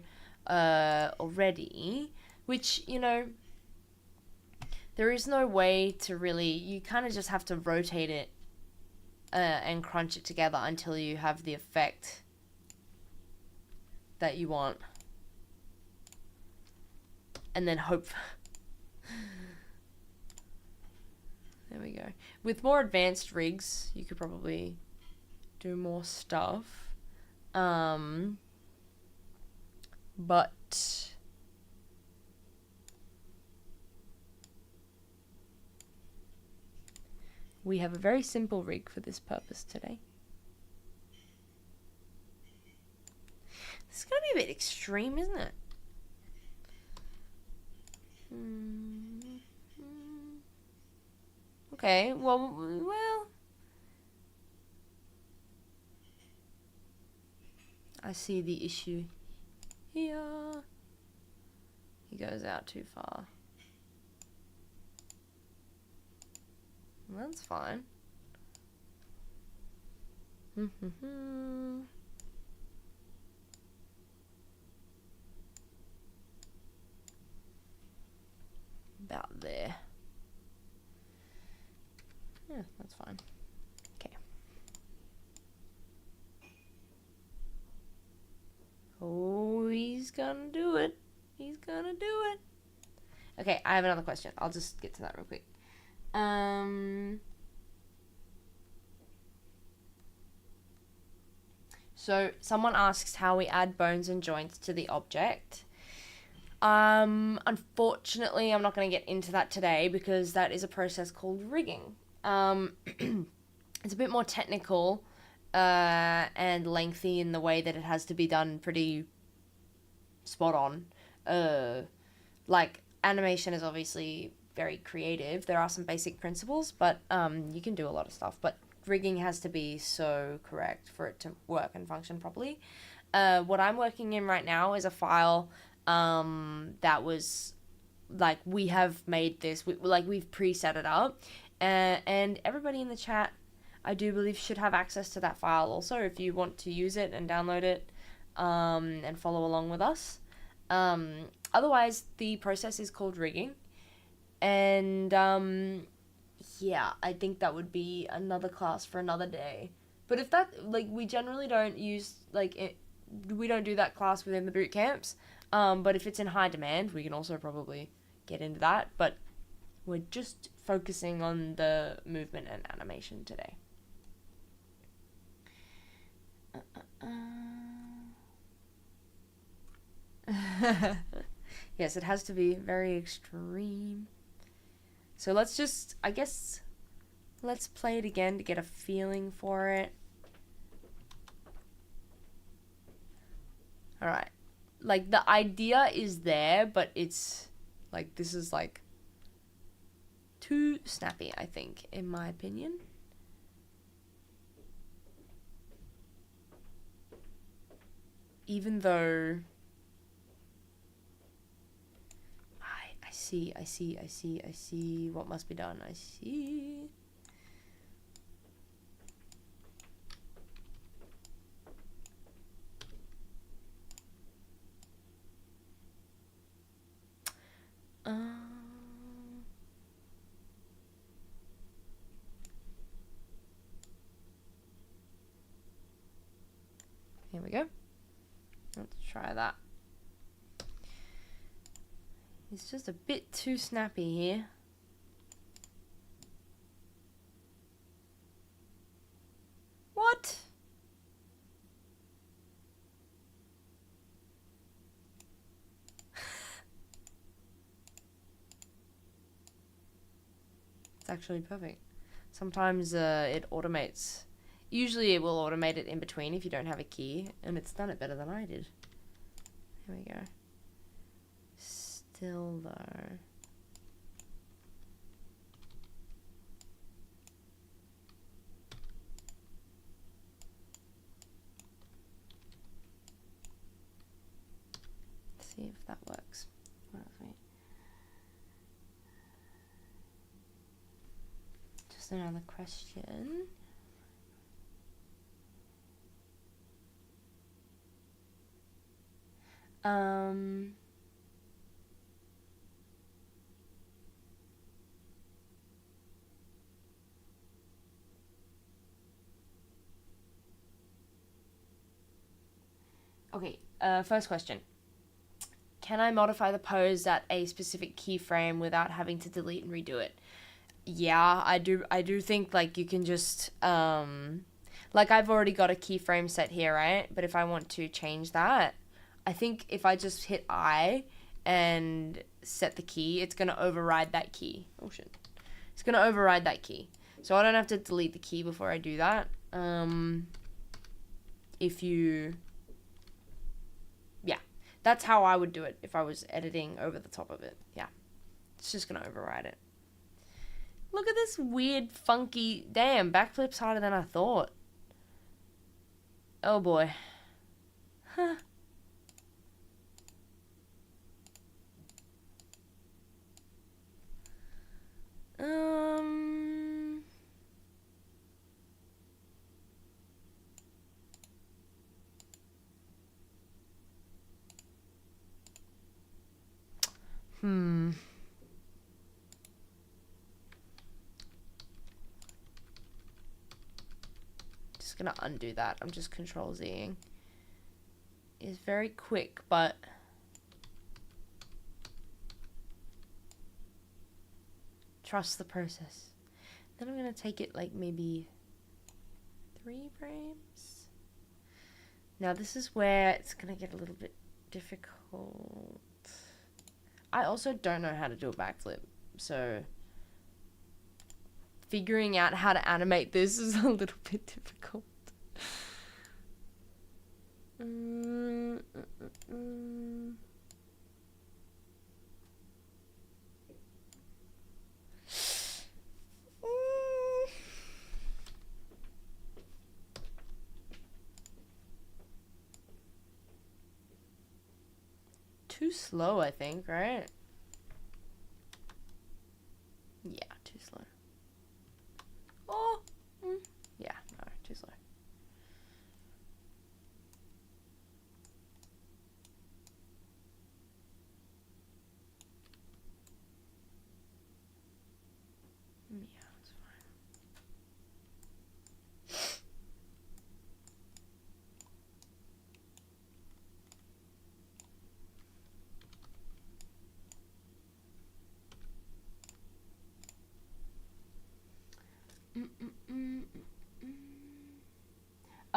already, which, you know, there is no way to really, you kind of just have to rotate it and crunch it together until you have the effect that you want. And then hope. There we go. With more advanced rigs, you could probably do more stuff. But we have a very simple rig for this purpose today. This is going to be a bit extreme, isn't it? Okay, well, I see the issue here. He goes out too far. That's fine. About there. Yeah, that's fine. Okay. Oh, he's gonna do it. He's gonna do it. Okay, I have another question. I'll just get to that real quick. So someone asks how we add bones and joints to the object. Unfortunately, I'm not going to get into that today because that is a process called rigging. It's a bit more technical and lengthy in the way that it has to be done pretty spot on. Like, animation is obviously very creative. There are some basic principles, but you can do a lot of stuff. But rigging has to be so correct for it to work and function properly. What I'm working in right now is a file that was, like, we have made this, we've preset it up, and everybody in the chat, I do believe, should have access to that file also if you want to use it and download it. and follow along with us. Otherwise, the process is called rigging. And yeah, I think that would be another class for another day. But if that, like, we generally don't use, like, we don't do that class within the boot camps. But if it's in high demand, we can also probably get into that. But we're just focusing on the movement and animation today. Yes, it has to be very extreme. So let's just, I guess, let's play it again to get a feeling for it. Alright. Like, the idea is there, but it's, like, this is, like, too snappy, I think, in my opinion. Even though... I see what must be done. I see. Here we go. Let's try that. It's just a bit too snappy here. What? It's actually perfect. Sometimes it automates. Usually it will automate it in between if you don't have a key, and it's done it better than I did. Here we go. Still though. Let's see if that works. Just another question. Okay, first question. Can I modify the pose at a specific keyframe without having to delete and redo it? Yeah, I do think, like, you can just, like, I've already got a keyframe set here, right? But if I want to change that, I think if I just hit I and set the key, it's going to override that key. Oh, shit. It's going to override that key. So I don't have to delete the key before I do that. If you... Yeah, that's how I would do it if I was editing over the top of it. Yeah, it's just going to override it. Look at this weird, funky... Damn, backflip's harder than I thought. Oh, boy. Huh. Just gonna undo that. I'm just Control-Zing. It's very quick, but... Trust the process. Then I'm gonna take it, like, maybe 3 frames. Now this is where it's gonna get a little bit difficult. I also don't know how to do a backflip, so figuring out how to animate this is a little bit difficult. Too slow, I think, right? Yeah, too slow. Oh, yeah, no, too slow.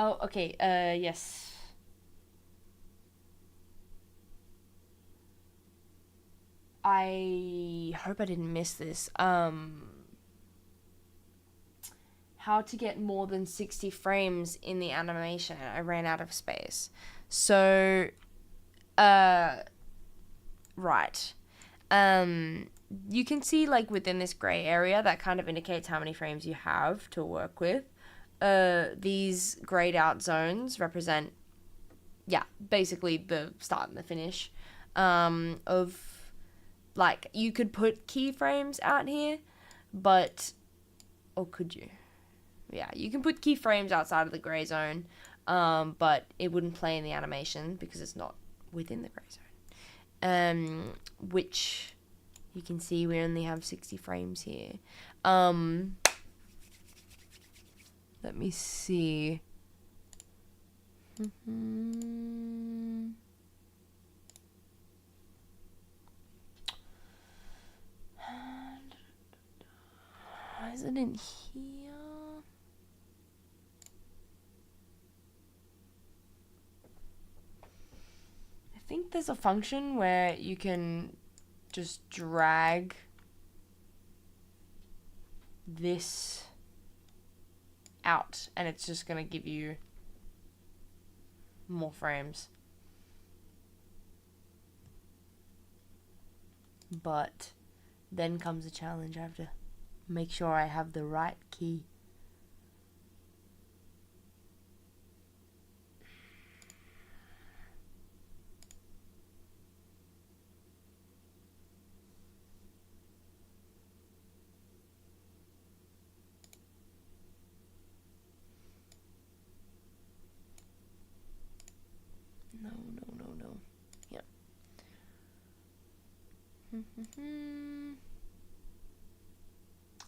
Oh, okay. Yes. I hope I didn't miss this. How to get more than 60 frames in the animation. I ran out of space. So, right. You can see, like, within this gray area, that kind of indicates how many frames you have to work with. These grayed out zones represent, basically the start and the finish of, like, you could put keyframes out here, but, or could you? Yeah, you can put keyframes outside of the gray zone, but it wouldn't play in the animation because it's not within the gray zone. Which you can see we only have 60 frames here. Let me see. Is it in here? I think there's a function where you can just drag this out and it's just going to give you more frames. But then comes a challenge. I have to make sure I have the right key. No. Yep.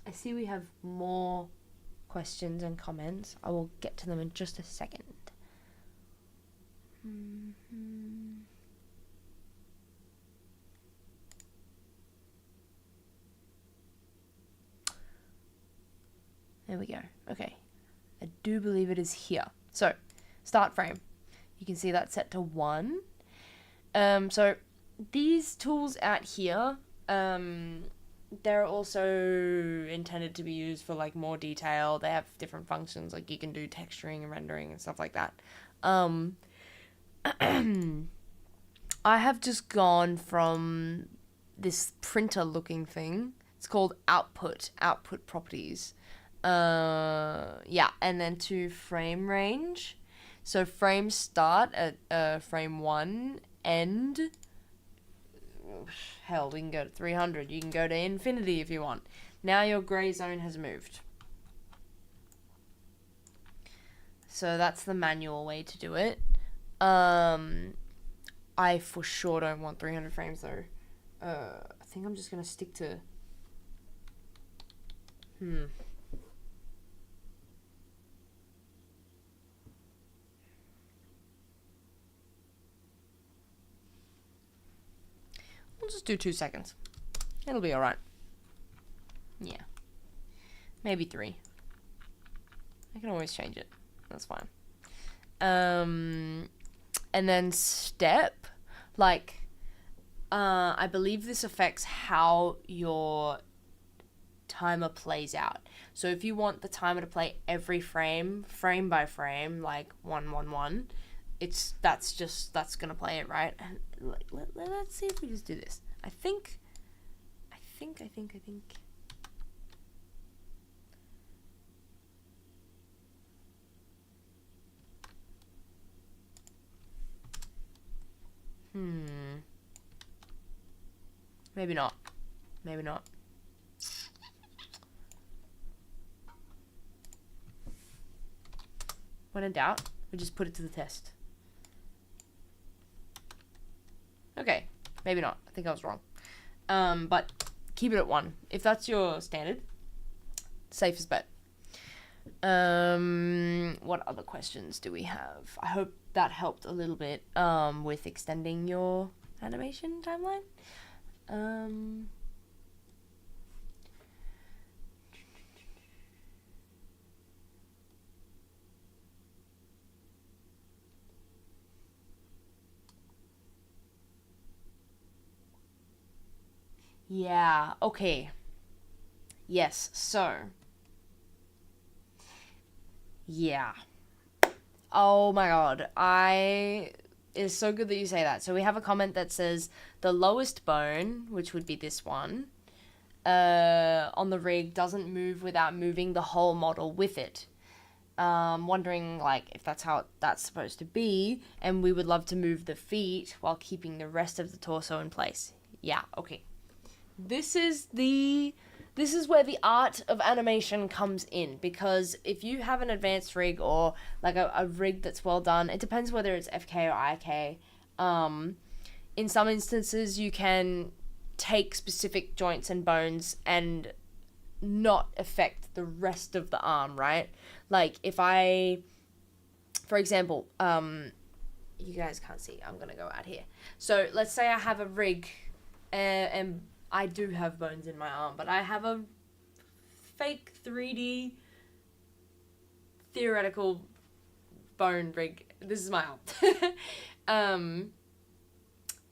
I see we have more questions and comments. I will get to them in just a second. There we go. Okay. I do believe it is here. So, start frame. You can see that's set to 1. So, these tools out here, they're also intended to be used for, like, more detail. They have different functions, like you can do texturing and rendering and stuff like that. I have just gone from this printer looking thing. It's called output properties. And then to frame range. So frames start at frame 1, end. Hell, we can go to 300. You can go to infinity if you want. Now your gray zone has moved. So that's the manual way to do it. I for sure don't want 300 frames though. I think I'm just gonna stick to... We'll just do 2 seconds. It'll be alright. Yeah. Maybe 3. I can always change it. That's fine. And then step. Like, I believe this affects how your timer plays out. So if you want the timer to play every frame by frame, like 111, that's gonna play it, right? And let's see if we just do this. I think. Maybe not. When in doubt, we just put it to the test. Okay, maybe not. I think I was wrong. But keep it at 1. If that's your standard, safest bet. What other questions do we have? I hope that helped a little bit with extending your animation timeline. Yeah, okay. Yes, so. Yeah. Oh my god. It's so good that you say that. So we have a comment that says the lowest bone, which would be this one, on the rig doesn't move without moving the whole model with it. Wondering like if that's how that's supposed to be, and we would love to move the feet while keeping the rest of the torso in place. Yeah, okay. This is where the art of animation comes in, because if you have an advanced rig or like a rig that's well done, it depends whether it's FK or IK. In some instances, you can take specific joints and bones and not affect the rest of the arm, right? Like for example, you guys can't see, I'm gonna go out here. So let's say I have a rig, and I do have bones in my arm, but I have a fake 3D theoretical bone rig. This is my arm.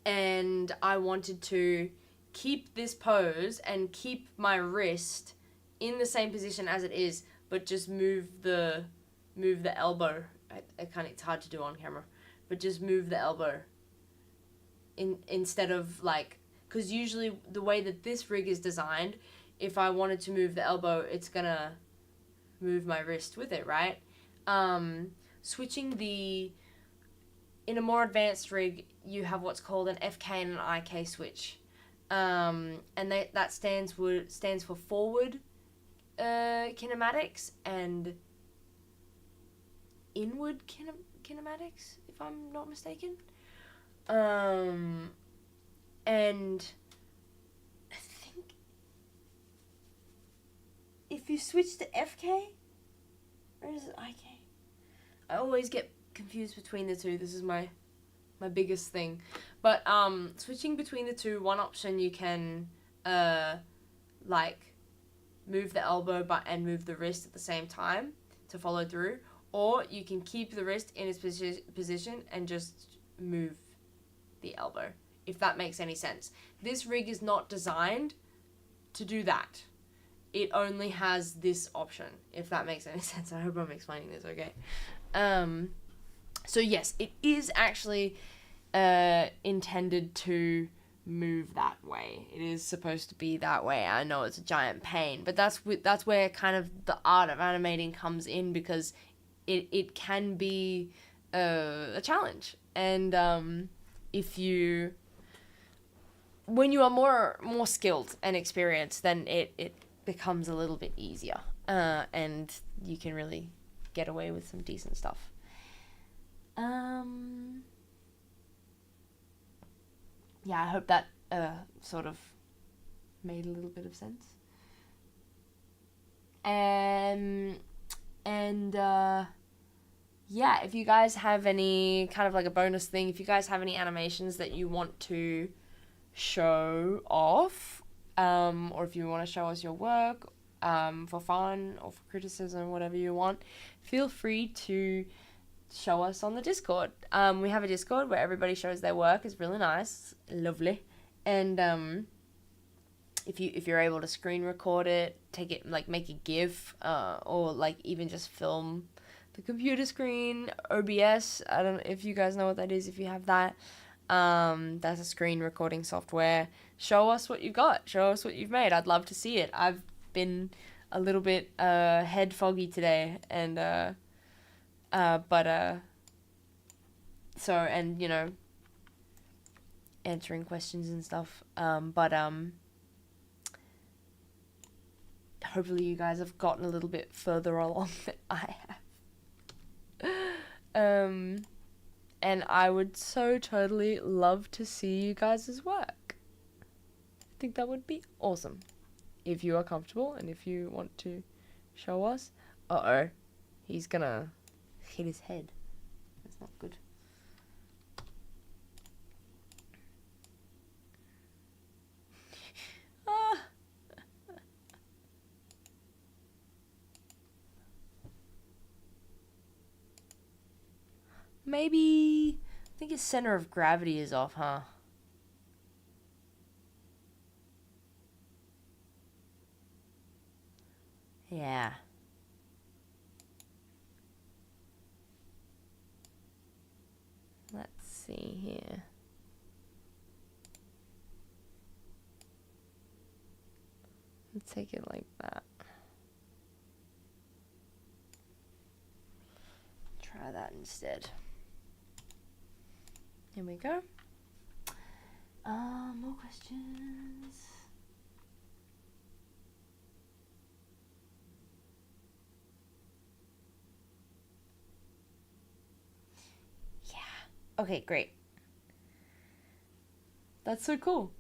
And I wanted to keep this pose and keep my wrist in the same position as it is, but just move the elbow. It's hard to do on camera, but just move the elbow instead of like, because usually the way that this rig is designed, if I wanted to move the elbow, it's gonna move my wrist with it, right? Switching in a more advanced rig, you have what's called an FK and an IK switch. And that stands for forward kinematics and inward kinematics, if I'm not mistaken. And I think if you switch to FK, or is it IK? I always get confused between the two. This is my biggest thing. But switching between the two, one option you can like move the elbow and move the wrist at the same time to follow through, or you can keep the wrist in its position and just move the elbow, if that makes any sense. This rig is not designed to do that. It only has this option, if that makes any sense. I hope I'm explaining this okay. So yes, it is actually intended to move that way. It is supposed to be that way. I know it's a giant pain, but that's where kind of the art of animating comes in, because it can be a challenge. And when you are more skilled and experienced, then it becomes a little bit easier, and you can really get away with some decent stuff. Yeah, I hope that sort of made a little bit of sense. Yeah, if you guys have any kind of like a bonus thing, if you guys have any animations that you want to show off, or if you want to show us your work for fun or for criticism, whatever you want, feel free to show us on the Discord. We have a Discord where everybody shows their work. It's really nice, lovely, and if you're able to screen record it, take it, like make a GIF, or like even just film the computer screen, OBS. I don't know if you guys know what that is. If you have that, that's a screen recording software. Show us what you got. Show us what you've made. I'd love to see it. I've been a little bit head foggy today, and so, and you know, answering questions and stuff, hopefully you guys have gotten a little bit further along than I have. And I would so totally love to see you guys' work. I think that would be awesome. If you are comfortable and if you want to show us. Uh-oh. He's gonna hit his head. That's not good. Maybe, I think his center of gravity is off, huh? Yeah. Let's see here. Let's take it like that. Try that instead. Here we go. More questions. Yeah. Okay, great. That's so cool.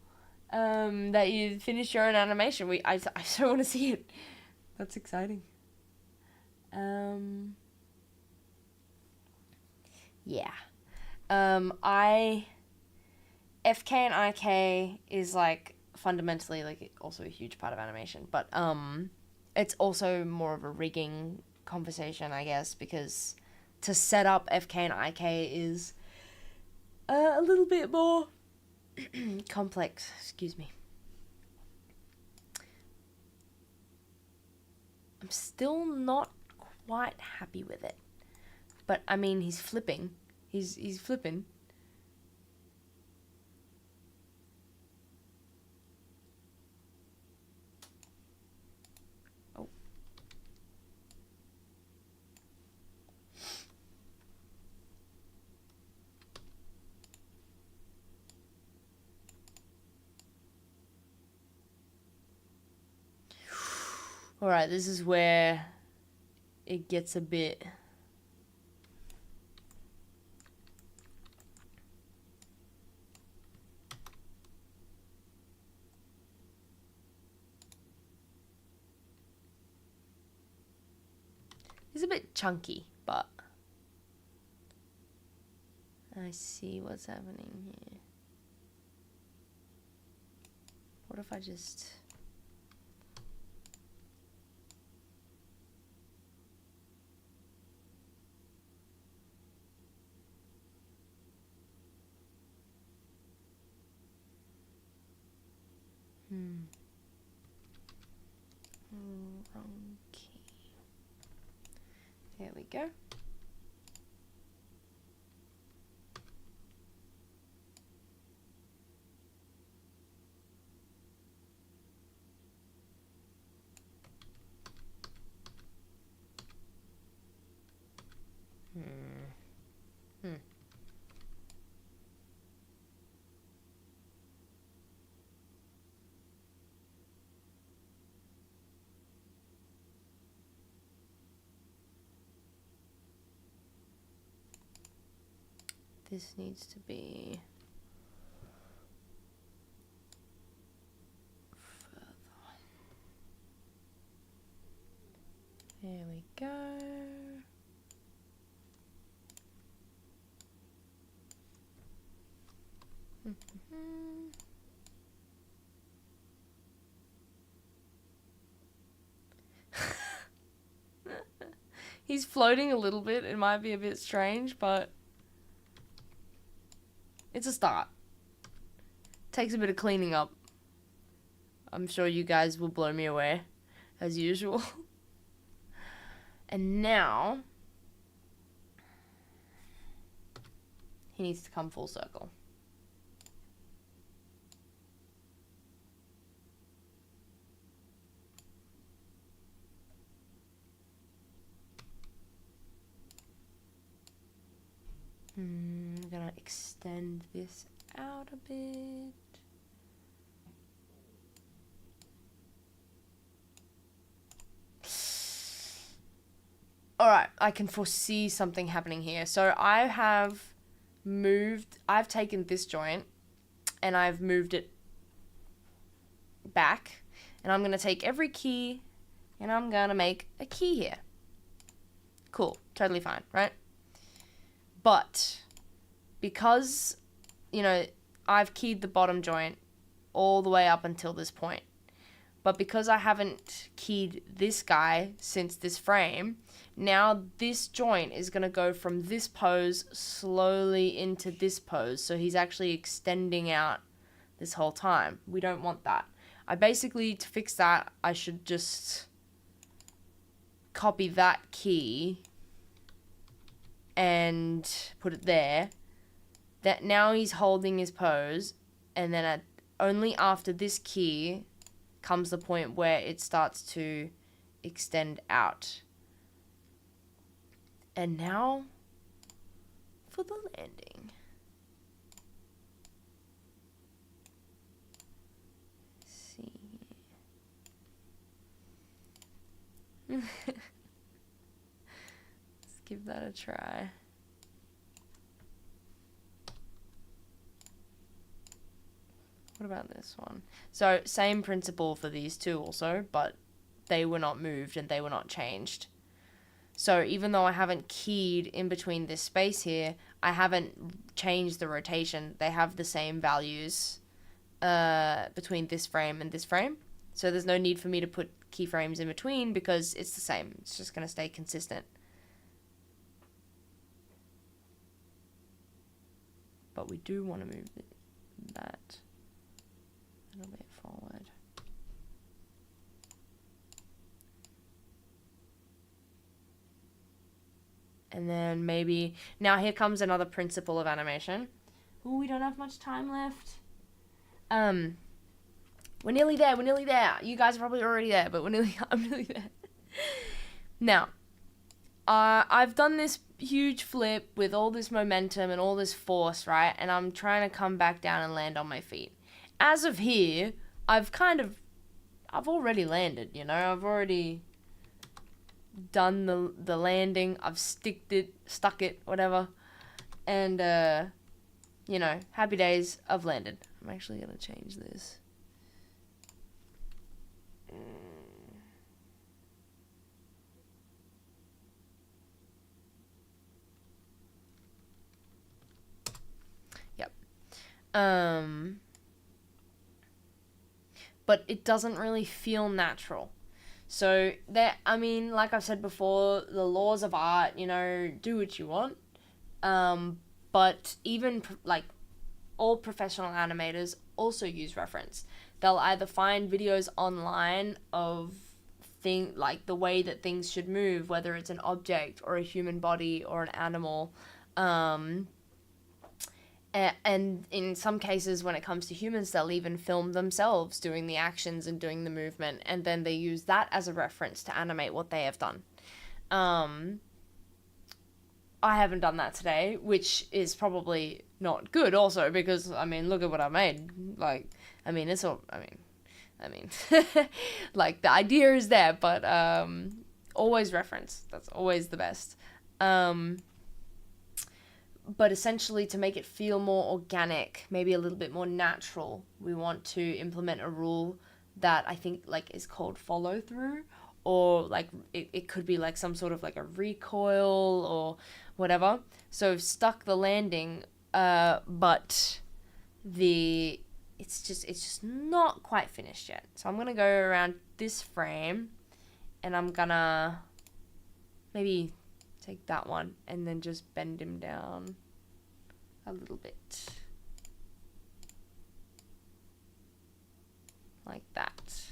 That you finished your own animation. I so want to see it. That's exciting. Yeah. FK and IK is like fundamentally like also a huge part of animation, but it's also more of a rigging conversation, I guess, because to set up FK and IK is a little bit more complex. Excuse me. I'm still not quite happy with it, but I mean, he's flipping. He's flipping. Oh. All right, this is where it gets a bit... It's a bit chunky, but I see what's happening here. What if I just... Wrong key. There we go. This needs to be further. There we go. He's floating a little bit. It might be a bit strange, but it's a start. Takes a bit of cleaning up. I'm sure you guys will blow me away, as usual. And now, he needs to come full circle. I'm gonna extend this out a bit. Alright, I can foresee something happening here. So I've taken this joint and I've moved it back, and I'm gonna take every key and I'm gonna make a key here. Cool, totally fine, right? But because, you know, I've keyed the bottom joint all the way up until this point, but because I haven't keyed this guy since this frame, now this joint is going to go from this pose slowly into this pose. So he's actually extending out this whole time. We don't want that. I basically, to fix that, I should just copy that key and put it there, that now he's holding his pose, and then only after this key comes the point where it starts to extend out. And now for the landing. Let's see. Let's give that a try. What about this one? So same principle for these two also, but they were not moved and they were not changed. So even though I haven't keyed in between this space here, I haven't changed the rotation. They have the same values between this frame and this frame. So there's no need for me to put keyframes in between because it's the same. It's just going to stay consistent. But we do want to move that a little bit forward. And then maybe, now here comes another principle of animation. Ooh, we don't have much time left. We're nearly there, You guys are probably already there, but I'm nearly there. Now, I've done this huge flip with all this momentum and all this force, right? And I'm trying to come back down and land on my feet. As of here, I've already landed, you know? I've already done the landing. I've stuck it, whatever. And, you know, happy days, I've landed. I'm actually going to change this. Yep. But it doesn't really feel natural. So like I've said before, the laws of art, you know, do what you want. But even all professional animators also use reference. They'll either find videos online of the way that things should move, whether it's an object or a human body or an animal. And in some cases, when it comes to humans, they'll even film themselves doing the actions and doing the movement, and then they use that as a reference to animate what they have done. I haven't done that today, which is probably not good also, because, I mean, look at what I made. It's all, like, the idea is there, but, always reference. That's always the best. But essentially, to make it feel more organic, maybe a little bit more natural, we want to implement a rule that I think, is called follow through, or, it could be, some sort of, a recoil or whatever. So I've stuck the landing, but it's just not quite finished yet. So I'm going to go around this frame, and I'm going to maybe take that one and then just bend him down a little bit. Like that.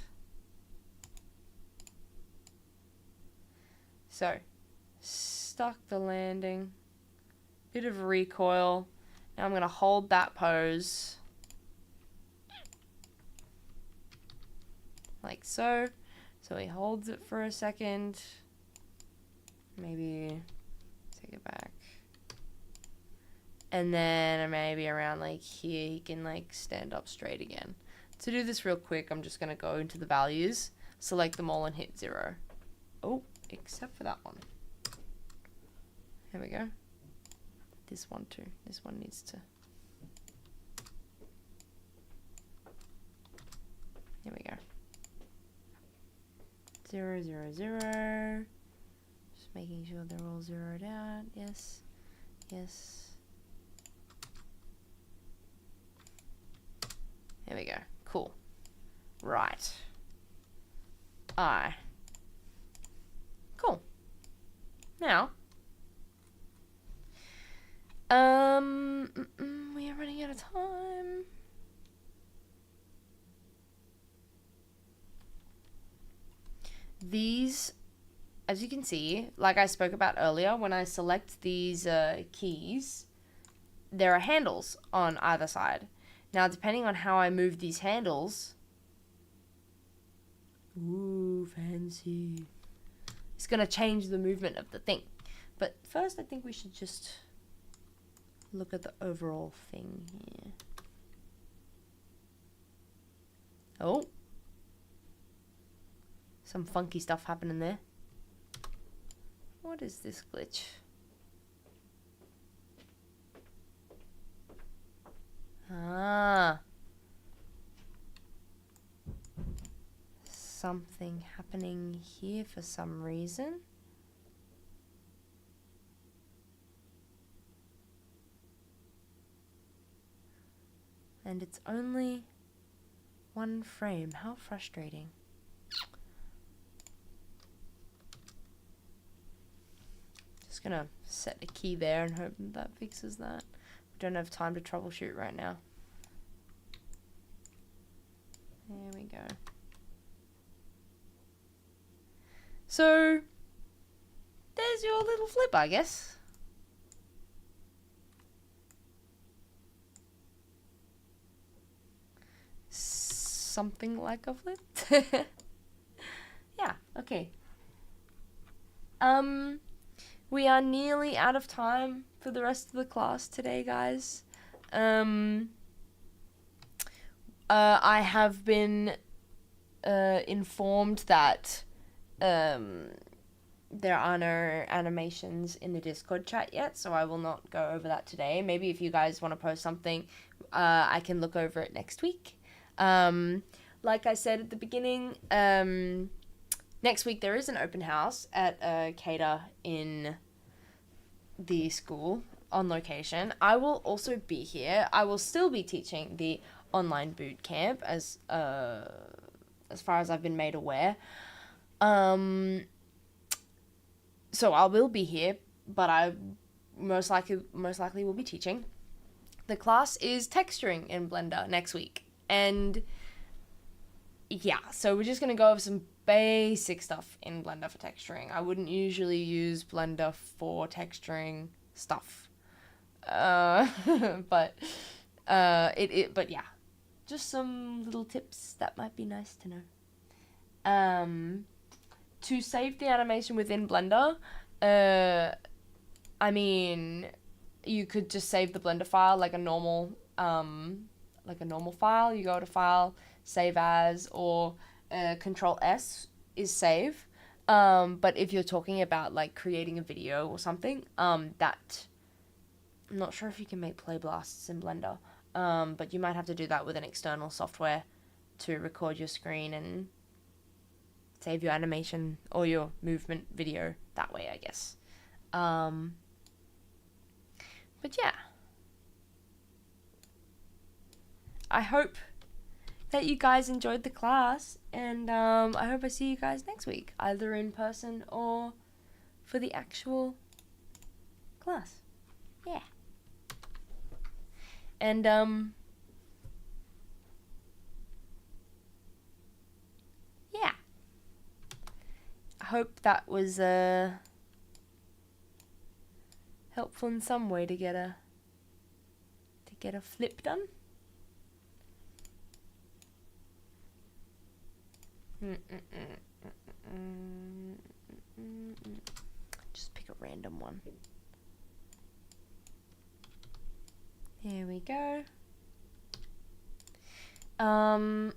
So, stuck the landing. Bit of recoil. Now I'm going to hold that pose. Like so. So he holds it for a second. Maybe take it back. And then maybe around here he can stand up straight again. To do this real quick, I'm just going to go into the values, select them all and hit 0. Oh, except for that one. Here we go. This one too. This one needs to... Here we go. 0, 0, 0. Just making sure they're all zeroed out. Yes. Yes. There we go. Cool. Right. Cool. Now, we are running out of time. These as you can see, like I spoke about earlier, when I select these keys, there are handles on either side. Now, depending on how I move these handles, ooh, fancy, it's going to change the movement of the thing. But first, I think we should just look at the overall thing here. Oh. Some funky stuff happening there. What is this glitch? Ah. Something happening here for some reason. And it's only one frame. How frustrating. Just gonna set a key there and hope that fixes that. We don't have time to troubleshoot right now. There we go. So, there's your little flip, I guess. Something like a flip. Yeah, okay. We are nearly out of time for the rest of the class today, guys. I have been informed that there are no animations in the Discord chat yet, so I will not go over that today. Maybe if you guys want to post something, I can look over it next week. Like I said at the beginning, next week there is an open house at CADA in the school on location. I will also be here. I will still be teaching the online boot camp as far as I've been made aware. So I will be here, but I most likely will be teaching. The class is texturing in Blender next week. And yeah, so we're just going to go over some basic stuff in Blender for texturing. I wouldn't usually use Blender for texturing stuff. But yeah, just some little tips that might be nice to know. To save the animation within Blender, I mean, you could just save the Blender file like a normal file. You go to File, Save As, or Control S is save. But if you're talking about like creating a video or something, that I'm not sure if you can make play blasts in Blender. But you might have to do that with an external software to record your screen and save your animation or your movement video that way, I guess. But yeah. I hope that you guys enjoyed the class, and I hope I see you guys next week, either in person or for the actual class. Yeah. And yeah. I hope that was helpful in some way to get a flip done. Just pick a random one. There we go. You're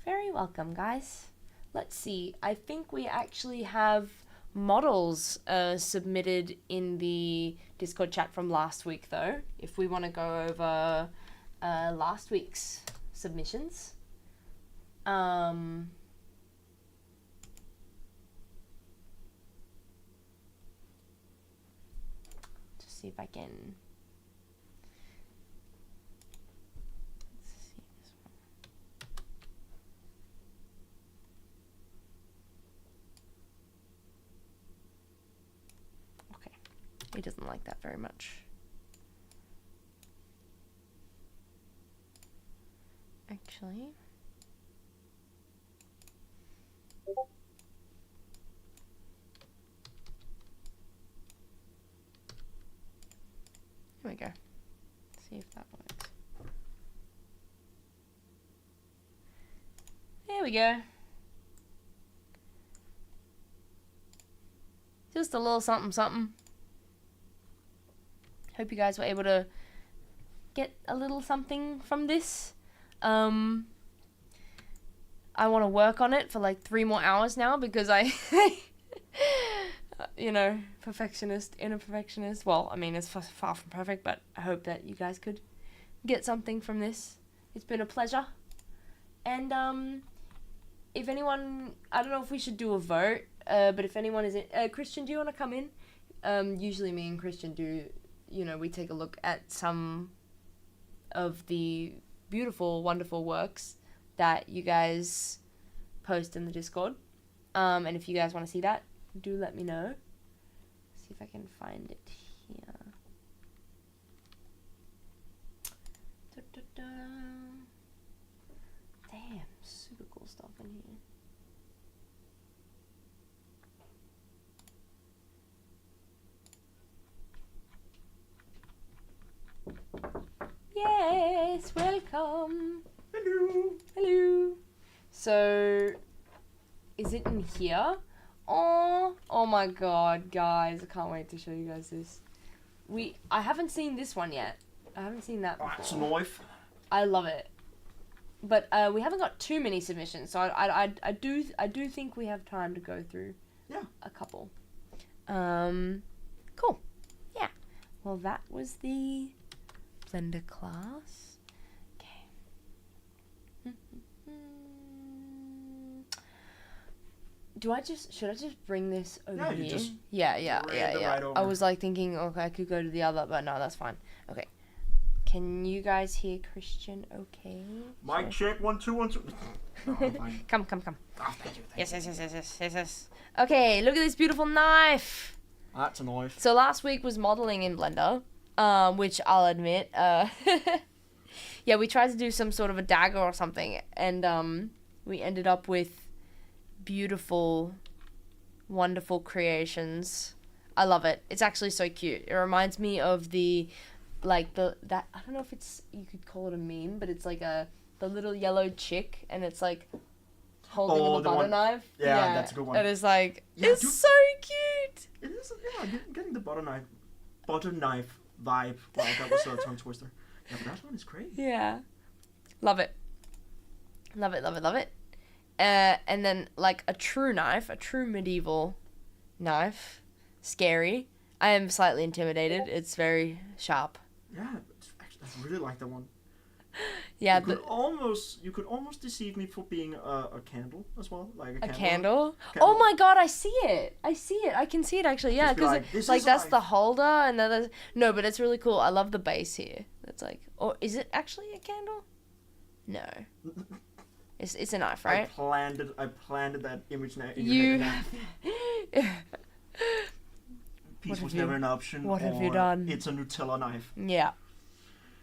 very welcome, guys. Let's see. I think we actually have models submitted in the Discord chat from last week, though. If we want to go over last week's submissions. To see if I can. Let's see this one. Okay, he doesn't like that very much. Actually, we go. See if that works. There we go. Just a little something, something. Hope you guys were able to get a little something from this. I want to work on it for like 3 more hours now because I, you know, perfectionist, inner perfectionist. Well, I mean, it's far from perfect, but I hope that you guys could get something from this. It's been a pleasure. And if anyone, I don't know if we should do a vote, but if anyone is in, Christian, do you want to come in? Usually me and Christian do, you know, we take a look at some of the beautiful, wonderful works that you guys post in the Discord. And if you guys want to see that, do let me know. See if I can find it here. Da-da-da. Damn, super cool stuff in here. Yes, welcome. Hello. Hello. So, is it in here? Oh my god, guys, I can't wait to show you guys this. I haven't seen this one yet. I haven't seen that before. That's a knife. I love it. But we haven't got too many submissions, so I do think we have time to go through a couple. Cool. Yeah. Well, that was the Blender class. Should I just bring this over here? Just Yeah. right over. I was like thinking, okay, I could go to the other, but no, that's fine. Okay. Can you guys hear Christian okay? Mic check, 1 2 1 2. No, I'm fine. Come. Oh, thank you. Yes. Okay, look at this beautiful knife. That's a knife. So last week was modeling in Blender, which I'll admit, yeah, we tried to do some sort of a dagger or something, and we ended up with beautiful, wonderful creations. I love it. It's actually so cute. It reminds me of that I don't know if you could call it a meme, but it's like the little yellow chick, and it's like holding a butter knife. Yeah, that's a good one. It is like, it's so cute. It is, getting the butter knife vibe. Wow, that was a tongue twister. Yeah, but that one is great. Yeah. Love it. And then like a true medieval knife, scary. I am slightly intimidated. It's very sharp. Yeah, I really like that one. Yeah, you could almost deceive me for being a candle as well, like a candle. Oh my god, I see it. I can see it actually. Yeah, because like that's the holder, and then no, but it's really cool. I love the base here. It's like, or is it actually a candle? No. It's a knife, right? I planted that image in your head. Peace was never an option. What have you done? It's a Nutella knife. Yeah.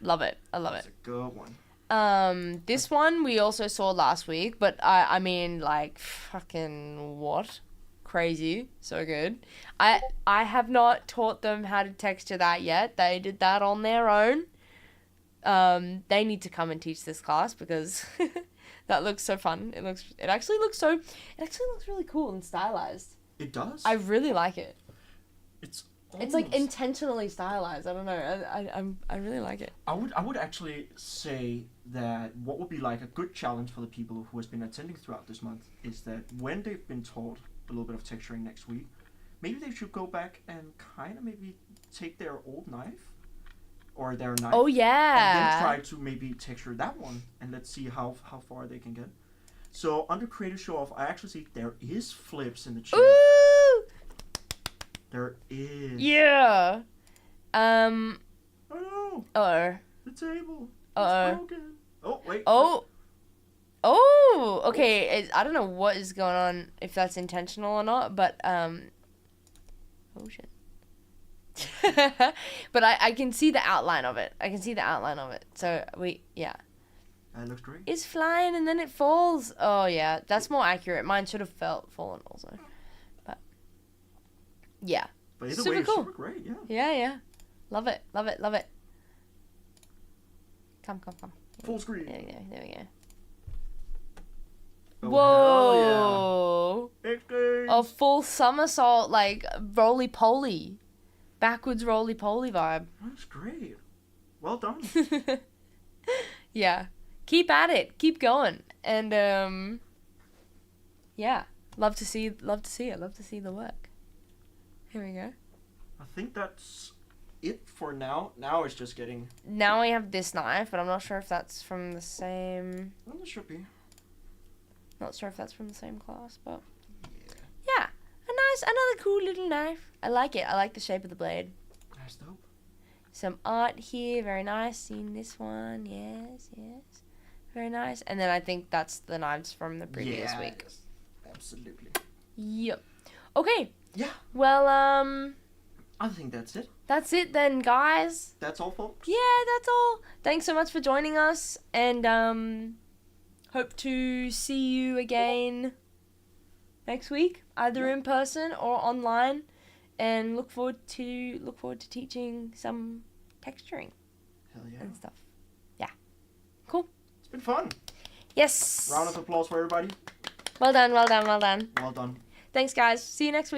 Love it. I love it. It's a good one. This one we also saw last week, but I mean, like, fucking what? Crazy. So good. I have not taught them how to texture that yet. They did that on their own. They need to come and teach this class because that looks so fun. It actually looks really cool and stylized. It does. I really like it. It's like intentionally stylized. I don't know. I really like it. I would actually say that what would be like a good challenge for the people who has been attending throughout this month is that when they've been taught a little bit of texturing next week, maybe they should go back and kind of maybe take their old knife or their knife. Oh yeah. And then try to maybe texture that one, and let's see how far they can get. So under Creative Show Off, I actually see there is flips in the chat. Ooh! There is. Yeah. Oh no. Uh-oh. The table. Uh-oh. It's broken. Oh, wait. Oh. Oh, okay. I don't know what is going on, if that's intentional or not, but, oh shit. But I can see the outline of it. So, yeah. That looks great. It's flying and then it falls. Oh, yeah. That's more accurate. Mine should have fallen also. But, yeah. But either super way, it's cool. super great, yeah. Yeah. Love it. Come. Full screen. There we go. Oh, Whoa! hell yeah. Big game. A full somersault, like roly-poly. Backwards roly-poly vibe. That's great. Well done. Yeah. Keep at it. Keep going. And, yeah. Love to see it. Love to see the work. Here we go. I think that's it for now. Now it's just getting... Now we have this knife, but I'm not sure if that's from the same... Well, it should be. Not sure if that's from the same class, but... Yeah. Yeah. Another cool little knife. I like it. I like the shape of the blade. That's dope. Some art here. Very nice. Seeing this one. Yes. Very nice. And then I think that's the knives from the previous week. Yes. Absolutely. Yep. Okay. Yeah. Well, I think that's it. that's it then, guys. That's all, folks. Yeah, that's all. Thanks so much for joining us, and hope to see you again next week, either in person or online, and look forward to teaching some texturing Hell yeah. and stuff. Yeah. Cool. It's been fun. Yes. Round of applause for everybody. Well done. Well done. Thanks, guys. See you next week.